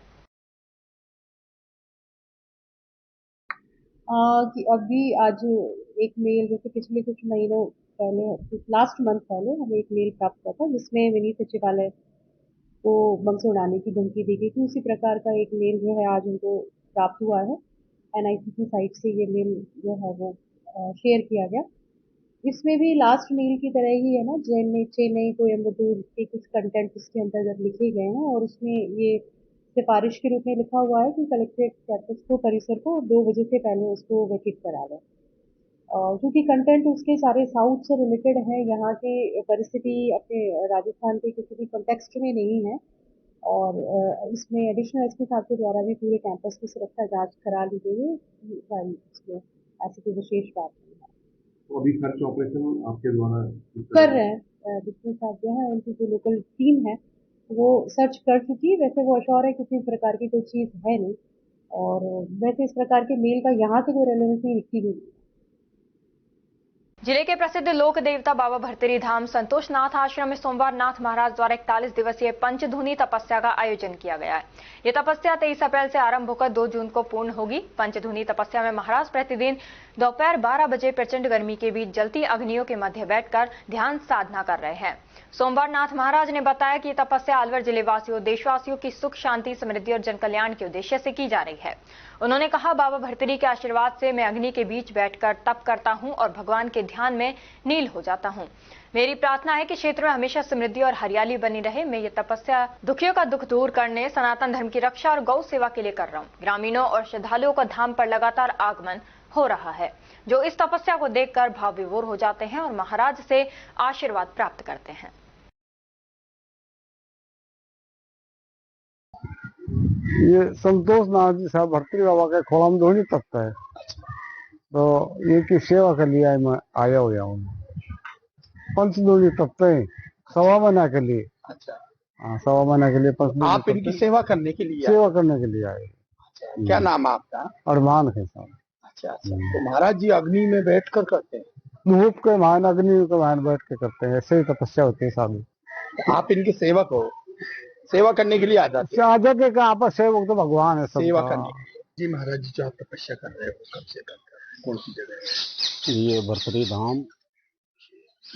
कि अभी आज एक मेल, जैसे पिछले कुछ महीनों पहले, लास्ट मंथ पहले हमें एक मेल प्राप्त हुआ था जिसमें मिनी सचिवालय को बम से उड़ाने की धमकी दी गई थी। उसी प्रकार का एक मेल जो है आज उनको प्राप्त हुआ है। एनआईसी साइट से ये मेल जो है वो शेयर किया गया। इसमें भी लास्ट मेल की तरह ही है ना, चेन्नई, कोयम्बटूर के कुछ कंटेंट इसके अंतर्गत लिखे गए हैं और उसमें ये सिफारिश के रूप में लिखा हुआ है कि कलेक्ट्रेट कैंपस को, परिसर को 2 बजे से पहले उसको वैकेट करा दें। क्योंकि कंटेंट उसके सारे साउथ से रिलेटेड है, यहाँ के परिस्थिति अपने राजस्थान के किसी भी कॉन्टेक्स्ट में नहीं है और इसमें एडिशनल एसपी साहब के द्वारा भी पूरे कैंपस की सुरक्षा जांच करा ली गई है। इसमें ऐसी कोई विशेष बात नहीं है। तो अभी सर्च ऑपरेशन आपके द्वारा कर रहे हैं। डिस्ट्रिक्ट साहब जो है, उनकी जो लोकल टीम है वो सर्च कर चुकी है। वैसे वो अश्योर है किसी प्रकार की कोई चीज है नहीं और वैसे इस प्रकार के मेल का यहाँ से कोई रेलेवेंसी लिखी भी नहीं। जिले के प्रसिद्ध लोक देवता बाबा भरतरी धाम संतोषनाथ आश्रम में सोमवार नाथ महाराज द्वारा 41 दिवसीय पंचधुनी तपस्या का आयोजन किया गया है। ये तपस्या 23 अप्रैल से आरंभ होकर 2 जून को पूर्ण होगी। पंचधुनी तपस्या में महाराज प्रतिदिन दोपहर 12 बजे प्रचंड गर्मी के बीच जलती अग्नियों के मध्य बैठकर ध्यान साधना कर रहे हैं। सोमवार नाथ महाराज ने बताया कि तपस्या अलवर जिले वासियों, देशवासियों की सुख, शांति, समृद्धि और जन कल्याण के उद्देश्य से की जा रही है। उन्होंने कहा, बाबा भरतरी के आशीर्वाद से मैं अग्नि के बीच बैठकर तप करता हूं और भगवान के ध्यान में नील हो जाता हूं। मेरी प्रार्थना है कि क्षेत्र में हमेशा समृद्धि और हरियाली बनी रहे। मैं ये तपस्या दुखियों का दुख दूर करने, सनातन धर्म की रक्षा और गौ सेवा के लिए कर रहा हूँ। ग्रामीणों और श्रद्धालुओं का धाम पर लगातार आगमन हो रहा है, जो इस तपस्या को देखकर भाव विभोर हो जाते हैं और महाराज से आशीर्वाद प्राप्त करते हैं। ये संतोष नाथ जी साहब भर्तृ बाबा के खोलम दोही तख्त है, तो ये की सेवा के लिए मैं आया हुआ हूँ। पंचदोही तख्त है, सवा महीना के लिए। अच्छा, हाँ, सवा महीना के लिए पंचदोही। आप इनकी सेवा करने के लिए सेवा करने के लिए आए। अच्छा, क्या नाम है आपका? अरमान है साहब। अच्छा अच्छा, तो महाराज जी अग्नि में बैठ कर करते हैं? धूप के महान, अग्नि के महान बैठ के करते हैं, ऐसे ही तपस्या होती है साधु। आप इनके सेवक हो, सेवा करने के लिए आ जाते हैं? आजा के कहाँ पर सेवक तो भगवान है, सेवा करने जी। महाराज जी जो आप तपस्या कर रहे हो कब से करते हैं, कौन सी जगह है? ये भर्तृ धाम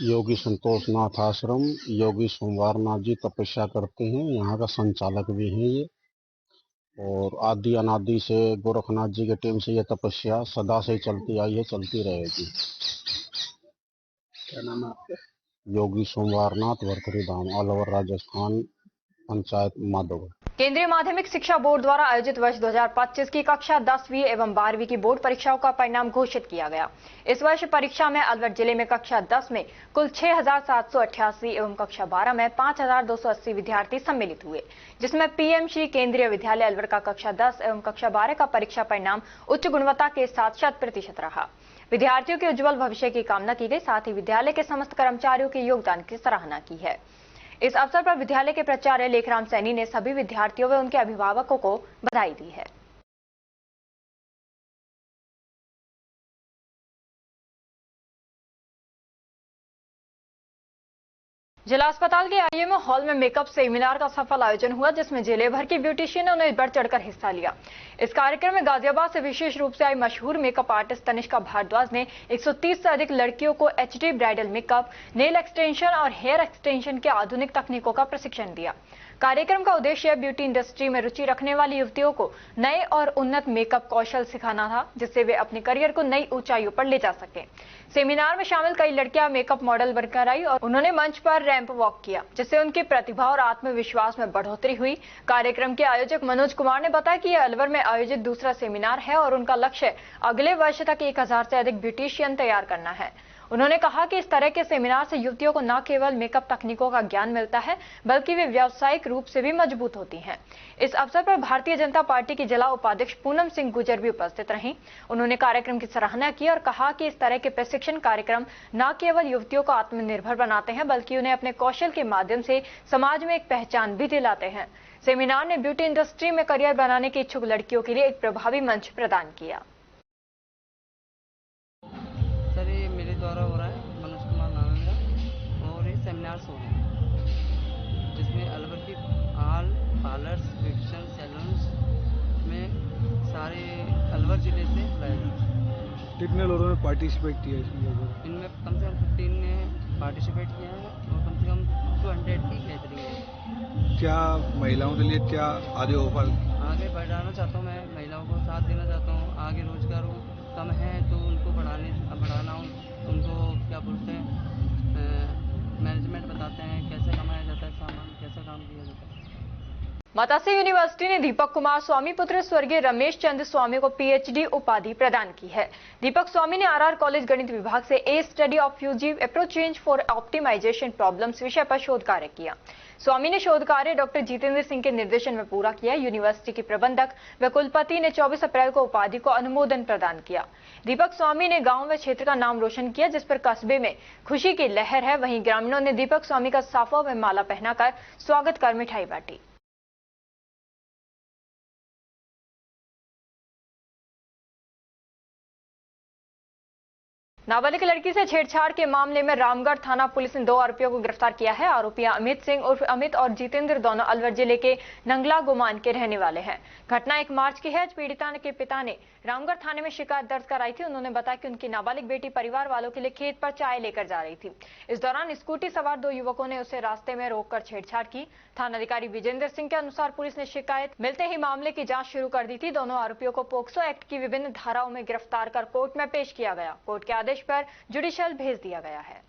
योगी संतोष नाथ आश्रम योगी सोमवार नाथ जी तपस्या करते हैं, यहाँ का संचालक भी हैं ये। और आदि अनादि से गोरखनाथ जी के टाइम से ये तपस्या सदा से चलती आई है, चलती रहेगी। क्या नाम है आपका? योगी सोमवार नाथ भर्तृ धाम, अलवर राजस्थान, पंचायत माधोगढ़। केंद्रीय माध्यमिक शिक्षा बोर्ड द्वारा आयोजित वर्ष 2025 की कक्षा 10वीं एवं 12वीं की बोर्ड परीक्षाओं का परिणाम घोषित किया गया। इस वर्ष परीक्षा में अलवर जिले में कक्षा 10 में कुल 6,788 एवं कक्षा 12 में 5,280 विद्यार्थी सम्मिलित हुए, जिसमें पीएम श्री केंद्रीय विद्यालय अलवर का कक्षा 10 एवं कक्षा 12 का परीक्षा परिणाम उच्च गुणवत्ता के साथ 100% रहा। विद्यार्थियों के उज्जवल भविष्य की कामना की गई, साथ ही विद्यालय के समस्त कर्मचारियों के योगदान की सराहना की है। इस अवसर पर विद्यालय के प्राचार्य लेखराम सैनी ने सभी विद्यार्थियों व उनके अभिभावकों को बधाई दी है। जिला अस्पताल के आईएमओ हॉल में मेकअप सेमिनार का सफल आयोजन हुआ, जिसमें जिले भर की ब्यूटिशियनों ने बढ़ चढ़कर हिस्सा लिया। इस कार्यक्रम में गाजियाबाद से विशेष रूप से आई मशहूर मेकअप आर्टिस्ट तनिष्का भारद्वाज ने 130 से अधिक लड़कियों को HD bridal makeup, nail extension और हेयर एक्सटेंशन के आधुनिक तकनीकों का प्रशिक्षण दिया। कार्यक्रम का उद्देश्य ब्यूटी इंडस्ट्री में रुचि रखने वाली युवतियों को नए और उन्नत मेकअप कौशल सिखाना था, जिससे वे अपने करियर को नई ऊंचाइयों पर ले जा सकें। सेमिनार में शामिल कई लड़कियां मेकअप मॉडल बनकर आई और उन्होंने मंच पर रैंप वॉक किया, जिससे उनकी प्रतिभा और आत्मविश्वास में बढ़ोतरी हुई। कार्यक्रम के आयोजक मनोज कुमार ने बताया कि यह अलवर में आयोजित दूसरा सेमिनार है और उनका लक्ष्य अगले वर्ष तक 1000 से अधिक ब्यूटिशियन तैयार करना है। उन्होंने कहा कि इस तरह के सेमिनार से युवतियों को न केवल मेकअप तकनीकों का ज्ञान मिलता है, बल्कि वे व्यावसायिक रूप से भी मजबूत होती हैं। इस अवसर पर भारतीय जनता पार्टी की जिला उपाध्यक्ष पूनम सिंह गुजर भी उपस्थित रहीं। उन्होंने कार्यक्रम की सराहना की और कहा कि इस तरह के प्रशिक्षण कार्यक्रम न केवल युवतियों को आत्मनिर्भर बनाते हैं, बल्कि उन्हें अपने कौशल के माध्यम से समाज में एक पहचान भी दिलाते हैं। सेमिनार ने ब्यूटी इंडस्ट्री में करियर बनाने की इच्छुक लड़कियों के लिए एक प्रभावी मंच प्रदान किया। द्वारा हो रहा है, मनोज कुमार नाम है मेरा, और ये सेमिनार्स हो रहे हैं जिसमें अलवर की ऑल पार्लर्स, ब्यूटिशियन सैलून्स में सारे अलवर जिले से लाए गए। कितने लोगों ने पार्टिसिपेट किया इसमें? इनमें कम से कम 15 ने पार्टिसिपेट किया है और कम से कम 200 की गैदरिंग है। क्या महिलाओं के लिए क्या आगे आगे बढ़ाना चाहता हूँ, मैं महिलाओं को साथ देना चाहता हूँ। आगे रोजगार कम है तो उनको बढ़ाना, उनको क्या बोलते हैं, मैनेजमेंट बताते हैं, कैसे कमाया जाता है सामान, कैसे काम किया जाता है। मत्स्य यूनिवर्सिटी ने दीपक कुमार स्वामी पुत्र स्वर्गीय रमेश चंद्र स्वामी को पीएचडी उपाधि प्रदान की है। दीपक स्वामी ने आरआर कॉलेज गणित विभाग से a study of fuzzy approach change for optimization problems विषय पर शोध कार्य किया। स्वामी ने शोध कार्य डॉक्टर जितेंद्र सिंह के निर्देशन में पूरा किया। यूनिवर्सिटी के प्रबंधक व कुलपति ने 24 अप्रैल को उपाधि को अनुमोदन प्रदान किया। दीपक स्वामी ने गांव व क्षेत्र का नाम रोशन किया, जिस पर कस्बे में खुशी की लहर है। वहीं ग्रामीणों ने दीपक स्वामी का साफा व माला पहनाकर स्वागत कर मिठाई बांटी। नाबालिग लड़की से छेड़छाड़ के मामले में रामगढ़ थाना पुलिस ने 2 आरोपियों को गिरफ्तार किया है। आरोपियां अमित सिंह उर्फ अमित और जितेंद्र दोनों अलवर जिले के नंगला गुमान के रहने वाले हैं। घटना 1 मार्च की है। पीड़िता के पिता ने रामगढ़ थाने में शिकायत दर्ज कराई थी। उन्होंने बताया कि उनकी नाबालिग बेटी परिवार वालों के लिए खेत पर चाय लेकर जा रही थी। इस दौरान स्कूटी सवार 2 युवकों ने उसे रास्ते में रोककर छेड़छाड़ की। थानाधिकारी विजेंद्र सिंह के अनुसार पुलिस ने शिकायत मिलते ही मामले की जांच शुरू कर दी थी। दोनों आरोपियों को पोक्सो एक्ट की विभिन्न धाराओं में गिरफ्तार कर कोर्ट में पेश किया गया। कोर्ट के आदेश पर जुडिशियल भेज दिया गया है।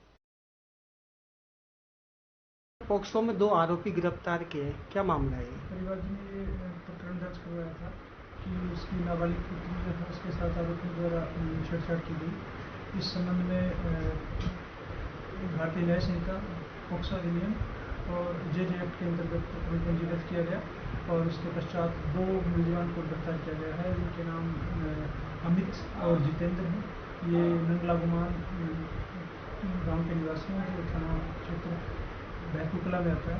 पोक्सो में 2 आरोपी गिरफ्तार किए, क्या मामला है? परिवार ने प्रकरण दर्ज करवाया था कि उसकी नाबालिग पुत्री जो है उसके साथ आरोपियों द्वारा छेड़छाड़ की गई। इस संबंध में भारतीय न्याय संहिता, पोक्सो अधिनियम और जेजे एक्ट के अंतर्गत पंजीबद्ध किया गया और उसके पश्चात 2 मुलजिमान को गिरफ्तार किया गया है, जिनके नाम अमित और जितेंद्र हैं। ये नंगला गुमान गांव के निवासी हैं जो थाना क्षेत्र बैकुकला में आता है।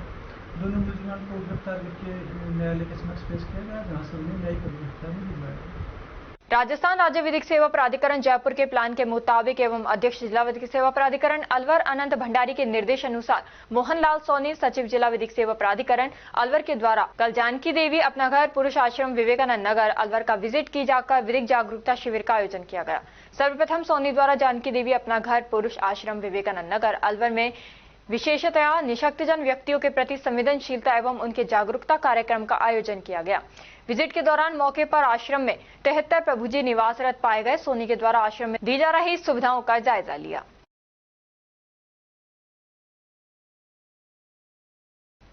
दोनों मुलजिमान को गिरफ्तार करके न्यायालय के समक्ष पेश किया गया, जहाँ से उन्हें न्यायिक गिरफ्तारी दिलवाया। राजस्थान राज्य विधिक सेवा प्राधिकरण जयपुर के प्लान के मुताबिक एवं अध्यक्ष जिला विधिक सेवा प्राधिकरण अलवर अनंत भंडारी के निर्देश अनुसार मोहनलाल सोनी, सचिव जिला विधिक सेवा प्राधिकरण अलवर के द्वारा कल जानकी देवी अपना घर पुरुष आश्रम विवेकानंद नगर अलवर का विजिट की जाकर विधिक जागरूकता शिविर का आयोजन किया गया। सर्वप्रथम सोनी द्वारा जानकी देवी अपना घर पुरुष आश्रम विवेकानंद नगर अलवर में विशेषतया निशक्तजन व्यक्तियों के प्रति संवेदनशीलता एवं उनके जागरूकता कार्यक्रम का आयोजन किया गया। विजिट के दौरान मौके पर आश्रम में 73 प्रभुजी निवासरत पाए गए। सोनी के द्वारा आश्रम में दी जा रही सुविधाओं का जायजा लिया।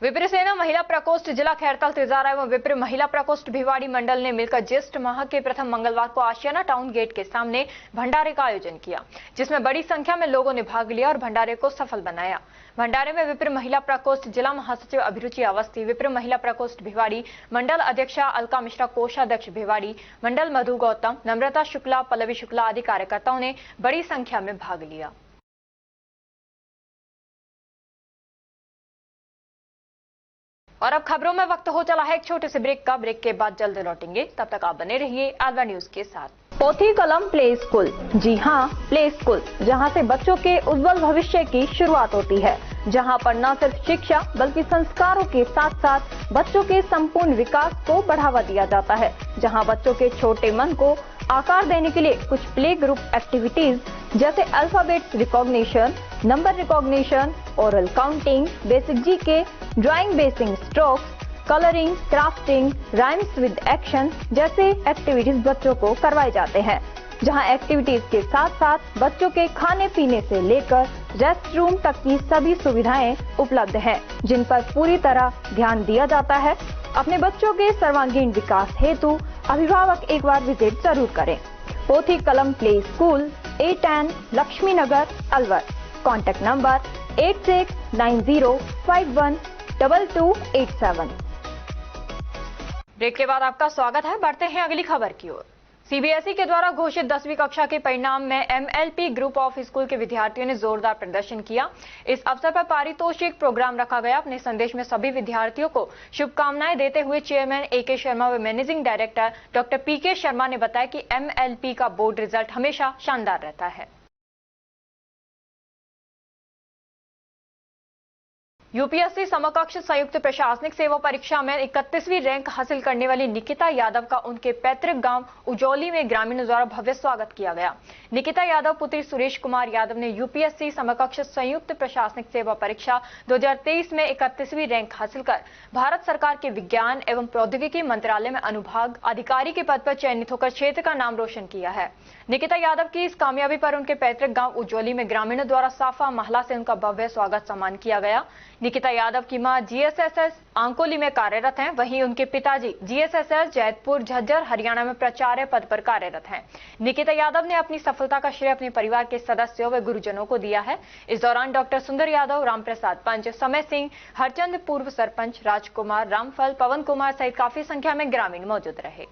विप्र सेना महिला प्रकोष्ठ जिला खैरताल तिजारा एवं विप्र महिला प्रकोष्ठ भिवाड़ी मंडल ने मिलकर ज्येष्ठ माह के प्रथम मंगलवार को आशियाना टाउन गेट के सामने भंडारे का आयोजन किया, जिसमें बड़ी संख्या में लोगों ने भाग लिया और भंडारे को सफल बनाया। भंडारे में विप्र महिला प्रकोष्ठ जिला महासचिव अभिरुचि अवस्थी, विप्र महिला प्रकोष्ठ भिवाड़ी मंडल अध्यक्षा अलका मिश्रा, कोषाध्यक्ष भिवाड़ी मंडल मधु गौतम, नम्रता शुक्ला, पल्लवी शुक्ला आदि कार्यकर्ताओं ने बड़ी संख्या में भाग लिया। और अब खबरों में वक्त हो चला है एक छोटे से ब्रेक का। ब्रेक के बाद जल्द लौटेंगे, तब तक आप बने रहिए अलवर न्यूज के साथ। पोथी कलम प्ले स्कूल, जी हाँ प्ले स्कूल, जहाँ से बच्चों के उज्जवल भविष्य की शुरुआत होती है, जहाँ पर न सिर्फ शिक्षा बल्कि संस्कारों के साथ साथ बच्चों के संपूर्ण विकास को बढ़ावा दिया जाता है, जहाँ बच्चों के छोटे मन को आकार देने के लिए कुछ प्ले ग्रुप एक्टिविटीज जैसे alphabet recognition, number recognition, oral counting, basic GK, drawing basic strokes, colouring, crafting, rhymes with action जैसे एक्टिविटीज बच्चों को करवाए जाते हैं, जहां एक्टिविटीज के साथ साथ बच्चों के खाने पीने से लेकर रेस्ट रूम तक की सभी सुविधाएं उपलब्ध हैं, जिन पर पूरी तरह ध्यान दिया जाता है। अपने बच्चों के सर्वांगीण विकास हेतु अभिभावक एक बार विजिट जरूर करें। Pothi Kalam play school, A10 Lakshmi Nagar Alwar. Contact number 8690512287। Break के बाद आपका स्वागत है। बढ़ते हैं अगली खबर की ओर। सीबीएसई के द्वारा घोषित 10वीं कक्षा के परिणाम में MLP ग्रुप ऑफ स्कूल के विद्यार्थियों ने जोरदार प्रदर्शन किया। इस अवसर पर पारितोषिक प्रोग्राम रखा गया। अपने संदेश में सभी विद्यार्थियों को शुभकामनाएं देते हुए चेयरमैन AK शर्मा व managing director doctor PK Sharma ने बताया कि MLP का बोर्ड रिजल्ट हमेशा शानदार रहता है। यूपीएससी समकक्ष संयुक्त प्रशासनिक सेवा परीक्षा में 31वीं रैंक हासिल करने वाली निकिता यादव का उनके पैतृक गांव उजौली में ग्रामीणों द्वारा भव्य स्वागत किया गया। निकिता यादव पुत्री सुरेश कुमार यादव ने यूपीएससी समकक्ष संयुक्त प्रशासनिक सेवा परीक्षा 2023 में 31वीं रैंक हासिल कर भारत सरकार के विज्ञान एवं प्रौद्योगिकी मंत्रालय में अनुभाग अधिकारी के पद पर चयनित होकर क्षेत्र का नाम रोशन किया है। निकिता यादव की इस कामयाबी पर उनके पैतृक गांव उजौली में ग्रामीणों द्वारा साफा महला से उनका भव्य स्वागत सम्मान किया गया। निकिता यादव की मां GSSS आंकोली में कार्यरत हैं, वहीं उनके पिताजी GSSS जैतपुर झज्जर हरियाणा में प्राचार्य पद पर कार्यरत हैं। निकिता यादव ने अपनी सफलता का श्रेय अपने परिवार के सदस्यों व गुरुजनों को दिया है। इस दौरान डॉक्टर सुंदर यादव, रामप्रसाद पंच, समय सिंह, हरचंद पूर्व सरपंच, राजकुमार, रामफल, पवन कुमार सहित काफी संख्या में ग्रामीण मौजूद रहे।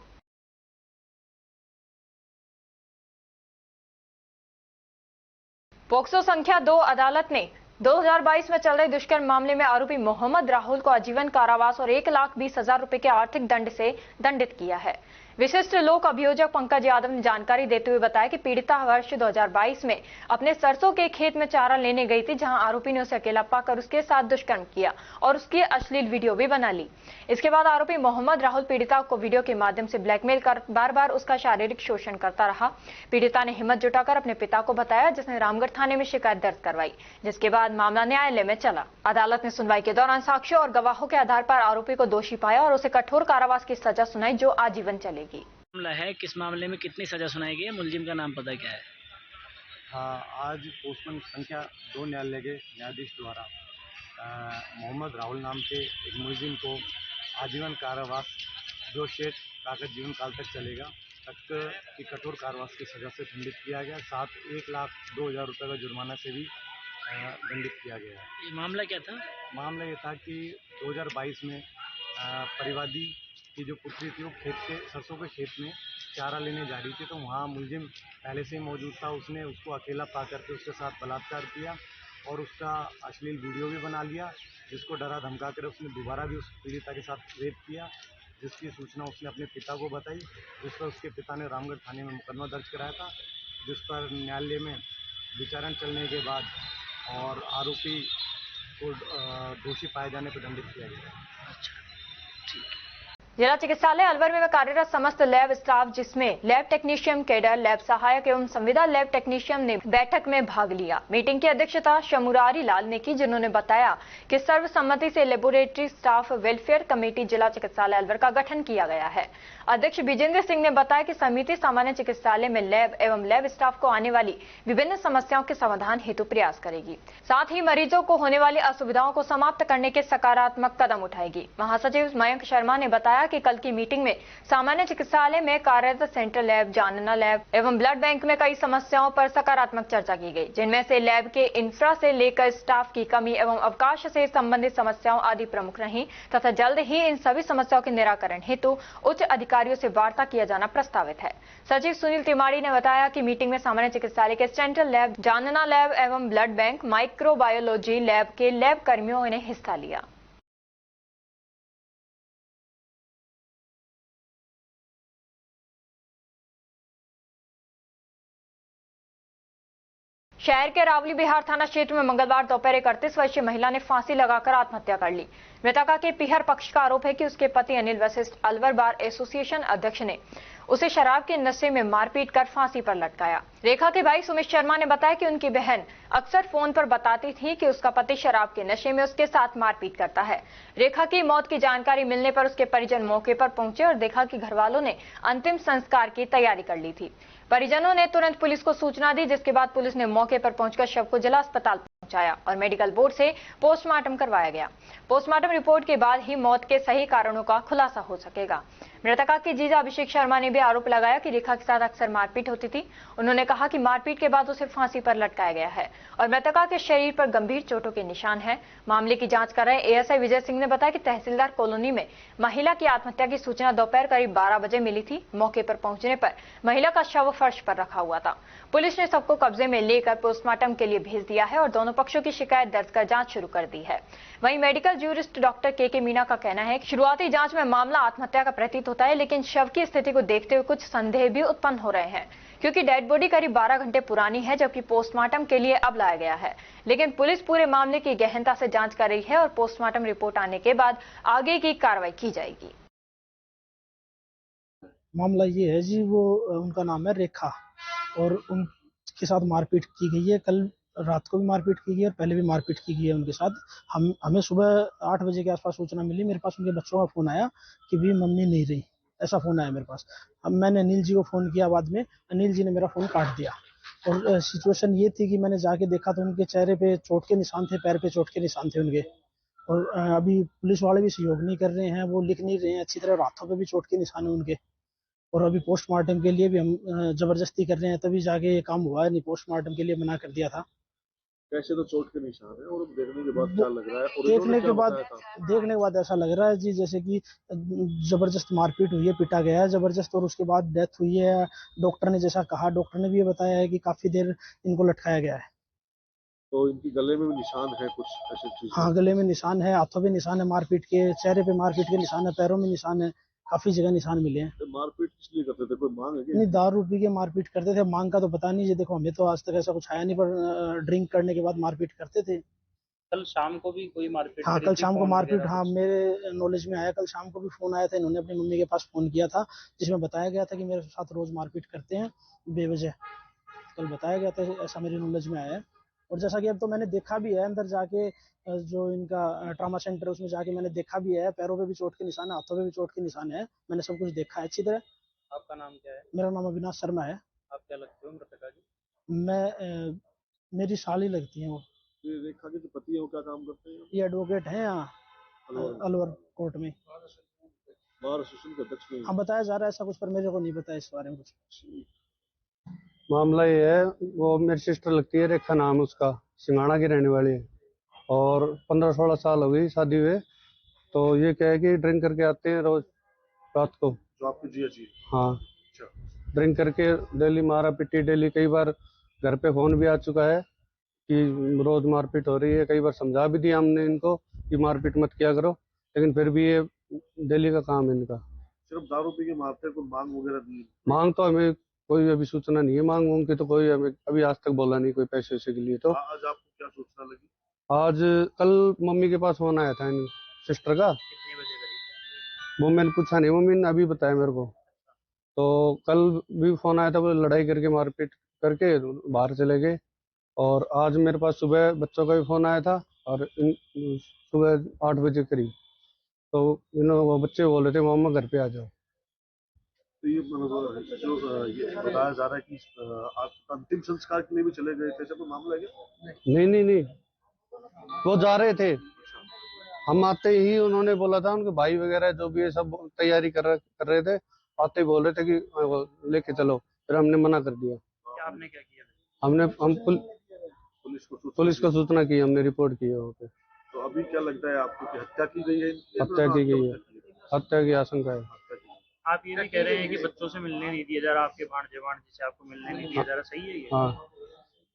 पोक्सो संख्या 2 अदालत ने 2022 में चल रहे दुष्कर्म मामले में आरोपी मोहम्मद राहुल को आजीवन कारावास और 1,20,000 रुपए के आर्थिक दंड से दंडित किया है। विशिष्ट लोक अभियोजक पंकज यादव ने जानकारी देते हुए बताया कि पीड़िता वर्ष 2022 में अपने सरसों के खेत में चारा लेने गई थी, जहां आरोपी ने उसे अकेला पाकर उसके साथ दुष्कर्म किया और उसकी अश्लील वीडियो भी बना ली। इसके बाद आरोपी मोहम्मद राहुल पीड़िता को वीडियो के माध्यम से ब्लैकमेल कर बार बार उसका शारीरिक शोषण करता रहा। पीड़िता ने हिम्मत जुटाकर अपने पिता को बताया, जिसने रामगढ़ थाने में शिकायत दर्ज करवाई, जिसके बाद मामला न्यायालय में चला। अदालत ने सुनवाई के दौरान साक्ष्यों और गवाहों के आधार पर आरोपी को दोषी पाया और उसे कठोर कारावास की सजा सुनाई, जो आजीवन चलेगी। मामला है, किस मामले में कितनी सजा सुनाई गई है, मुलजिम का नाम पता क्या है? आज पोस्टमैन संख्या 2 न्यायालय के न्यायाधीश द्वारा मोहम्मद राहुल नाम के एक मुलजिम को आजीवन कारावास जो शेष ताकत जीवन काल तक चलेगा तक की कठोर कारावास की सजा से दंडित किया गया। साथ 1,02,000 रुपये का जुर्माना से भी दंडित किया गया है। ये मामला क्या था? मामला ये था कि 2022 में परिवादी की जो पुत्री थी वो सरसों के खेत में चारा लेने जा रही थी, तो वहाँ मुलजिम पहले से ही मौजूद था। उसने उसको अकेला पा करके उसके साथ बलात्कार किया और उसका अश्लील वीडियो भी बना लिया, जिसको डरा धमका कर उसने दोबारा भी उस पीड़िता के साथ रेप किया, जिसकी सूचना उसने अपने पिता को बताई, जिस पर उसके पिता ने रामगढ़ थाने में मुकदमा दर्ज कराया था, जिस पर न्यायालय में विचारण चलने के बाद और आरोपी को दोषी पाए जाने पर दंडित किया गया। जिला चिकित्सालय अलवर में कार्यरत समस्त लैब स्टाफ जिसमें लैब टेक्नीशियन, कैडर, लैब सहायक एवं संविदा लैब टेक्नीशियन ने बैठक में भाग लिया। मीटिंग की अध्यक्षता शमुरारी लाल ने की, जिन्होंने बताया कि सर्वसम्मति से लेबोरेटरी स्टाफ वेलफेयर कमेटी जिला चिकित्सालय अलवर का गठन किया गया है। अध्यक्ष विजेंद्र सिंह ने बताया कि समिति सामान्य चिकित्सालय में लैब एवं लैब स्टाफ को आने वाली विभिन्न समस्याओं के समाधान हेतु प्रयास करेगी, साथ ही मरीजों को होने वाली असुविधाओं को समाप्त करने के सकारात्मक कदम उठाएगी। महासचिव मयंक शर्मा ने बताया कि कल की मीटिंग में सामान्य चिकित्सालय में कार्यरत सेंट्रल लैब, जानना लैब एवं ब्लड बैंक में कई समस्याओं पर सकारात्मक चर्चा की गई, जिनमें से लैब के इंफ्रा से लेकर स्टाफ की कमी एवं अवकाश से संबंधित समस्याओं आदि प्रमुख रही तथा जल्द ही इन सभी समस्याओं के निराकरण हेतु उच्च अधिकारियों से वार्ता किया जाना प्रस्तावित है। सचिव सुनील तिवारी ने बताया कि मीटिंग में सामान्य चिकित्सालय के सेंट्रल लैब, जानना लैब एवं ब्लड बैंक, माइक्रोबायोलॉजी लैब के लैब कर्मियों ने हिस्सा लिया। शहर के रावली बिहार थाना क्षेत्र में मंगलवार दोपहर एक 38 वर्षीय महिला ने फांसी लगाकर आत्महत्या कर ली। मृतका के पीहर पक्ष का आरोप है कि उसके पति अनिल वशिष्ठ अलवर बार एसोसिएशन अध्यक्ष ने उसे शराब के नशे में मारपीट कर फांसी पर लटकाया। रेखा के भाई सुमित शर्मा ने बताया कि उनकी बहन अक्सर फोन पर बताती थी कि उसका पति शराब के नशे में उसके साथ मारपीट करता है। रेखा की मौत की जानकारी मिलने पर उसके परिजन मौके पर पहुंचे और देखा कि घर वालों ने अंतिम संस्कार की तैयारी कर ली थी। परिजनों ने तुरंत पुलिस को सूचना दी, जिसके बाद पुलिस ने मौके पर पहुंचकर शव को जिला अस्पताल पहुंचाया और मेडिकल बोर्ड से पोस्टमार्टम करवाया गया। पोस्टमार्टम रिपोर्ट के बाद ही मौत के सही कारणों का खुलासा हो सकेगा। मृतका के जीजा अभिषेक शर्मा ने भी आरोप लगाया कि रेखा के साथ अक्सर मारपीट होती थी। उन्होंने कहा कि मारपीट के बाद उसे फांसी पर लटकाया गया है और मृतका के शरीर पर गंभीर चोटों के निशान हैं। मामले की जांच कर रहे एएसआई विजय सिंह ने बताया कि तहसीलदार कॉलोनी में महिला की आत्महत्या की सूचना दोपहर करीब 12 बजे मिली थी। मौके पर पहुंचने पर महिला का शव फर्श पर रखा हुआ था। पुलिस ने सबको कब्जे में लेकर पोस्टमार्टम के लिए भेज दिया है और दोनों पक्षों की शिकायत दर्ज कर जांच शुरू कर दी है। वहीं मेडिकल ज्यूरिस्ट डॉक्टर के मीना का कहना है कि शुरुआती जांच में मामला आत्महत्या का प्रतीत होता है, लेकिन शव की स्थिति को देखते हुए कुछ संदेह भी उत्पन्न हो रहे हैं, क्योंकि डेड बॉडी करीब 12 घंटे पुरानी है, जबकि पोस्टमार्टम के लिए अब लाया गया है। लेकिन पुलिस पूरे मामले की गहनता से जांच कर रही है और पोस्टमार्टम रिपोर्ट आने के बाद आगे की कार्रवाई की जाएगी। मामला ये है जी, वो उनका नाम है रेखा और उनके साथ मारपीट की गई है। कल रात को भी मारपीट की गई है और पहले भी मारपीट की गई है उनके साथ। हमें सुबह 8 बजे के आसपास सूचना मिली। मेरे पास उनके बच्चों का फोन आया कि भी मम्मी नहीं रही, ऐसा फोन आया मेरे पास। अब मैंने अनिल जी को फोन किया, बाद में अनिल जी ने मेरा फोन काट दिया और सिचुएशन ये थी कि मैंने जाके देखा तो उनके चेहरे पे चोट के निशान थे, पैर पे चोट के निशान थे उनके। और अभी पुलिस वाले भी सहयोग नहीं कर रहे हैं, वो लिख नहीं रहे हैं अच्छी तरह, हाथों पे भी चोट के निशान है उनके। और अभी पोस्टमार्टम के लिए भी हम जबरदस्ती कर रहे हैं, तभी जाके ये काम हुआ है, नहीं पोस्टमार्टम के लिए मना कर दिया था। कैसे तो चोट के निशान है और देखने के बाद क्या लग रहा है? देखने के बाद ऐसा लग रहा है जी जैसे कि जबरदस्त मारपीट हुई है, पीटा गया है जबरदस्त और उसके बाद डेथ हुई है। डॉक्टर ने जैसा कहा, डॉक्टर ने भी ये बताया है कि काफी देर इनको लटकाया गया है। तो इनकी गले में भी निशान है कुछ ऐसी चीज? हाँ, गले में निशान है, हाथों पे निशान है मारपीट के, चेहरे पे मारपीट के निशान है, पैरों में निशान है, काफी जगह निशान मिले हैं। तो मारपीट किस लिए करते थे? कोई मांग है क्या? नहीं, दारू पी के मारपीट करते थे। मांग का तो पता नहीं, ये देखो हमें तो आज तक ऐसा कुछ आया नहीं, पर ड्रिंक करने के बाद मारपीट करते थे। कल शाम को भी कोई मारपीट? हाँ, कल शाम को मारपीट, हाँ मेरे नॉलेज में आया। कल शाम को भी फोन आया था, इन्होंने अपनी मम्मी के पास फोन किया था, जिसमें बताया गया था कि मेरे साथ रोज मारपीट करते हैं बेवजह। कल बताया गया था, ऐसा मेरी नॉलेज में आया है। और जैसा कि अब तो मैंने देखा भी है अंदर जाके, जो इनका ट्रामा सेंटर है उसमें जाके मैंने देखा भी है, पैरों पे भी चोट के निशान है, हाथों पे भी चोट के निशान है। मैंने सब कुछ देखा है अच्छी तरह। आपका नाम क्या है? मेरा नाम अविनाश शर्मा है। आप क्या लगते हो मृतका जी? मैं मेरी साली लगती है वो। ये रेखा के जो पति है वो क्या काम करते हैं? ये एडवोकेट हैं यहाँ अलवर कोर्ट में। बार एसोसिएशन के अध्यक्ष नहीं। हाँ बताया जा रहा है ऐसा कुछ, पर मेरे को नहीं पता इस बारे में कुछ। मामला ये है, वो मेरी सिस्टर लगती है, रेखा नाम उसका, सिंगाड़ा की रहने वाली है, और 15-16 साल हो गई शादी हुए। तो ये क्या है कि ड्रिंक करके आते हैं रोज रात को। जो आपके जिया जी? हाँ, अच्छा। ड्रिंक करके डेली मारा पिटी, डेली कई बार घर पे फोन भी आ चुका है कि रोज मारपीट हो रही है। कई बार समझा भी दिया हमने इनको कि मारपीट मत किया करो, लेकिन फिर भी ये डेली का काम है इनका। सिर्फ दारू पी के मारते हैं, कोई मांग वगैरह नहीं? मांग तो हमें कोई अभी सूचना नहीं है, मांग वांग की तो कोई हमें अभी आज तक बोला नहीं कोई पैसे वैसे के लिए। तो आज आपको क्या सूचना लगी? आज कल मम्मी के पास फोन आया था इन सिस्टर का। कितने बजे करीब? वो मैंने पूछा नहीं, मम्मी ने अभी बताया मेरे को। तो कल भी फोन आया था, वो लड़ाई करके मारपीट करके बाहर चले गए। और आज मेरे पास सुबह बच्चों का भी फोन आया था, और सुबह 8 बजे करीब तो वो बच्चे बोल रहे थे मम्मा घर पे आ जाओ। तो ये मतलब जो ये बताया जा रहा है कि आप अंतिम संस्कार के लिए भी चले गए थे, ऐसा कोई मामला है क्या? नहीं, वो जा रहे थे। हम आते ही उन्होंने बोला था, उनके भाई वगैरह जो भी है सब तैयारी कर रहे थे, आते ही बोल रहे थे कि लेके चलो। फिर हमने मना कर दिया। क्या आपने क्या किया? हम पुलिस को सूचना की, हमने रिपोर्ट की है वहाँ पे। तो अभी क्या लगता है आपको कि हत्या की गई है? हत्या की गई है, हत्या की आशंका है। आप ये भी कह रहे हैं कि बच्चों से मिलने नहीं दिया जा रहा, आपके भांजे जिसे आपको मिलने नहीं दिया जा रहा, सही है ये? हाँ।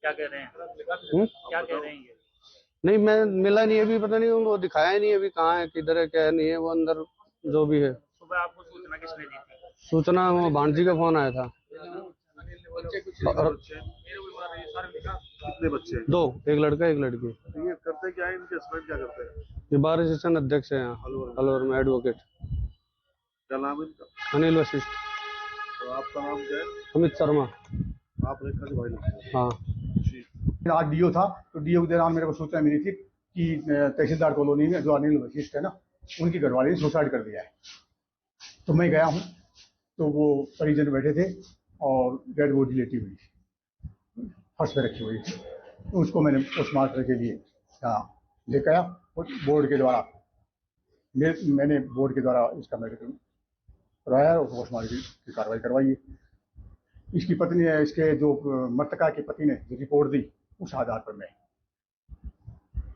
क्या कह रहे हैं? क्या कह रहे हैं ये? नहीं, मैं मिला नहीं अभी, पता नहीं उनको दिखाया नहीं अभी कहाँ है, किधर है, क्या नहीं है, वो अंदर जो भी है। सुबह आपको सूचना किसने दी थी? सूचना वो भांजी का फोन आया था। कितने बच्चे? 2, एक लड़का एक लड़की। ये करते क्या है, इनके हस्बैंड क्या करते हैं? ये बार एसोसिएशन अध्यक्ष है यहाँ अलवर में, एडवोकेट। क्या नाम है इनका? अनिल वशिष्ठ। तो आपका नाम क्या है? अमित शर्मा। आप रेखा के भाई लगते हैं? हाँ। आज डीओ था, तो डीओ के दौरान मेरे को सूचना मिली थी कि तहसीलदार कॉलोनी में जो अनिल वशिष्ठ है ना, उनकी घरवाली ने सुसाइड कर दिया है। तो मैं गया हूँ, तो वो परिजन बैठे थे और डेड बॉडी लेटी हुई फर्श पे रखी हुई थी। तो उसको मैंने पोस्टमार्टम के लिए लेकर आया, बोर्ड के द्वारा मैंने बोर्ड के द्वारा इसका मेडिकल करवाया और पोस्टमार्टम की कार्रवाई करवाई है। इसकी पत्नी है, इसके जो मृतका की पति ने जो रिपोर्ट दी, उस आधार पर मैं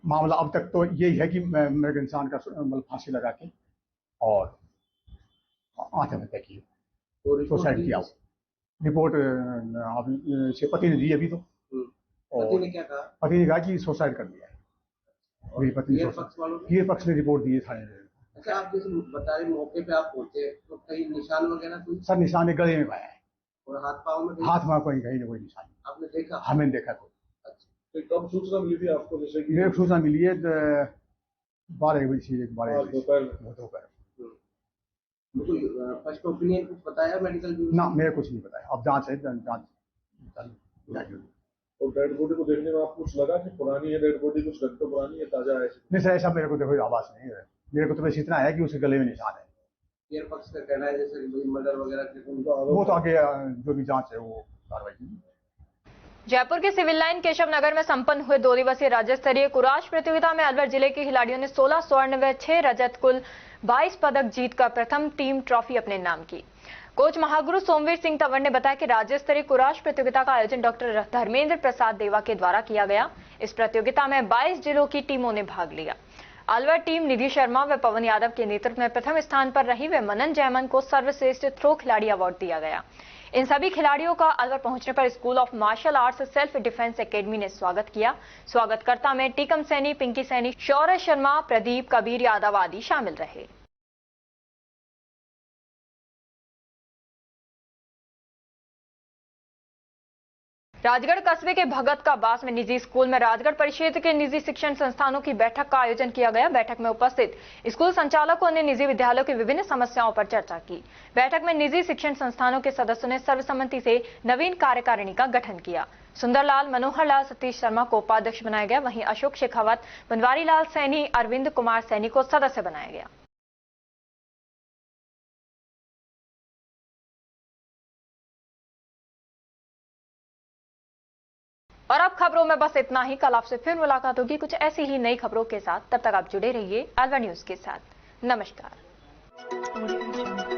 मामला अब तक तो यही है कि मृग इंसान का फांसी लगा के और आत्महत्या की, सुसाइड किया। रिपोर्ट इसके पति ने दी अभी तो। पति ने क्या कहा? पति ने कहा कि सुसाइड कर दिया है। और ये पक्ष ने रिपोर्ट दी है थाने में। अच्छा, आप जैसे बता रहे मौके पे आप पहुंचे तो कहीं निशान वगैरह कोई? सर निशान गले में पाया है और हाथ पाँव में? हाथ में कोई कोई निशान आपने देखा? हमें देखा। तो कब सूचना मिली थी आपको? जैसे कि मेरे को सूचना मिली है 12 बजे, 12 दोपहर। फर्स्ट ओपिनियन कुछ बताया मेडिकल? ना, मेरे कुछ नहीं बताया। अब जांच है, जांच। और डेड बॉडी को देखने में आपको कुछ लगा कि पुरानी है डेड बॉडी, कुछ घंटों पुरानी है, ताजा है? नहीं सर, ऐसा मेरे को तो कोई आवाज नहीं है। मेरे को तो बस इतना है कि उसके गले में निशान है। ये पक्ष का कहना है जैसे मर्डर वगैरह वो तो आगे जो भी जांच है वो कार्रवाई की। जयपुर के सिविल लाइन केशव नगर में संपन्न हुए 2 दिवसीय राज्य स्तरीय कुराश प्रतियोगिता में अलवर जिले के खिलाड़ियों ने 16 स्वर्ण व 6 रजत कुल 22 पदक जीतकर प्रथम टीम ट्रॉफी अपने नाम की। कोच महागुरु सोमवीर सिंह तंवर ने बताया कि राज्य स्तरीय कुराश प्रतियोगिता का आयोजन डॉक्टर धर्मेंद्र प्रसाद देवा के द्वारा किया गया। इस प्रतियोगिता में 22 जिलों की टीमों ने भाग लिया। अलवर टीम निधि शर्मा व पवन यादव के नेतृत्व में प्रथम स्थान पर रही व मनन जयमन को सर्वश्रेष्ठ थ्रो खिलाड़ी अवार्ड दिया गया। इन सभी खिलाड़ियों का अलवर पहुंचने पर school of martial arts self defence academy ने स्वागत किया। स्वागतकर्ता में टीकम सैनी, पिंकी सैनी, शौर्य शर्मा, प्रदीप, कबीर यादव आदि शामिल रहे। राजगढ़ कस्बे के भगतकाबास में निजी स्कूल में राजगढ़ परिक्षेत्र के निजी शिक्षण संस्थानों की बैठक का आयोजन किया गया। बैठक में उपस्थित स्कूल संचालकों ने निजी विद्यालयों की विभिन्न समस्याओं पर चर्चा की। बैठक में निजी शिक्षण संस्थानों के सदस्यों ने सर्वसम्मति से नवीन कार्यकारिणी का गठन किया। सुंदरलाल, मनोहर लाल, सतीश शर्मा को उपाध्यक्ष बनाया गया। वहीं अशोक शेखावत, बनवारी लाल सैनी, अरविंद कुमार सैनी को सदस्य बनाया गया। और अब खबरों में बस इतना ही। कल आपसे फिर मुलाकात होगी कुछ ऐसी ही नई खबरों के साथ। तब तक आप जुड़े रहिए अलवर न्यूज के साथ। नमस्कार। Audio Jungle.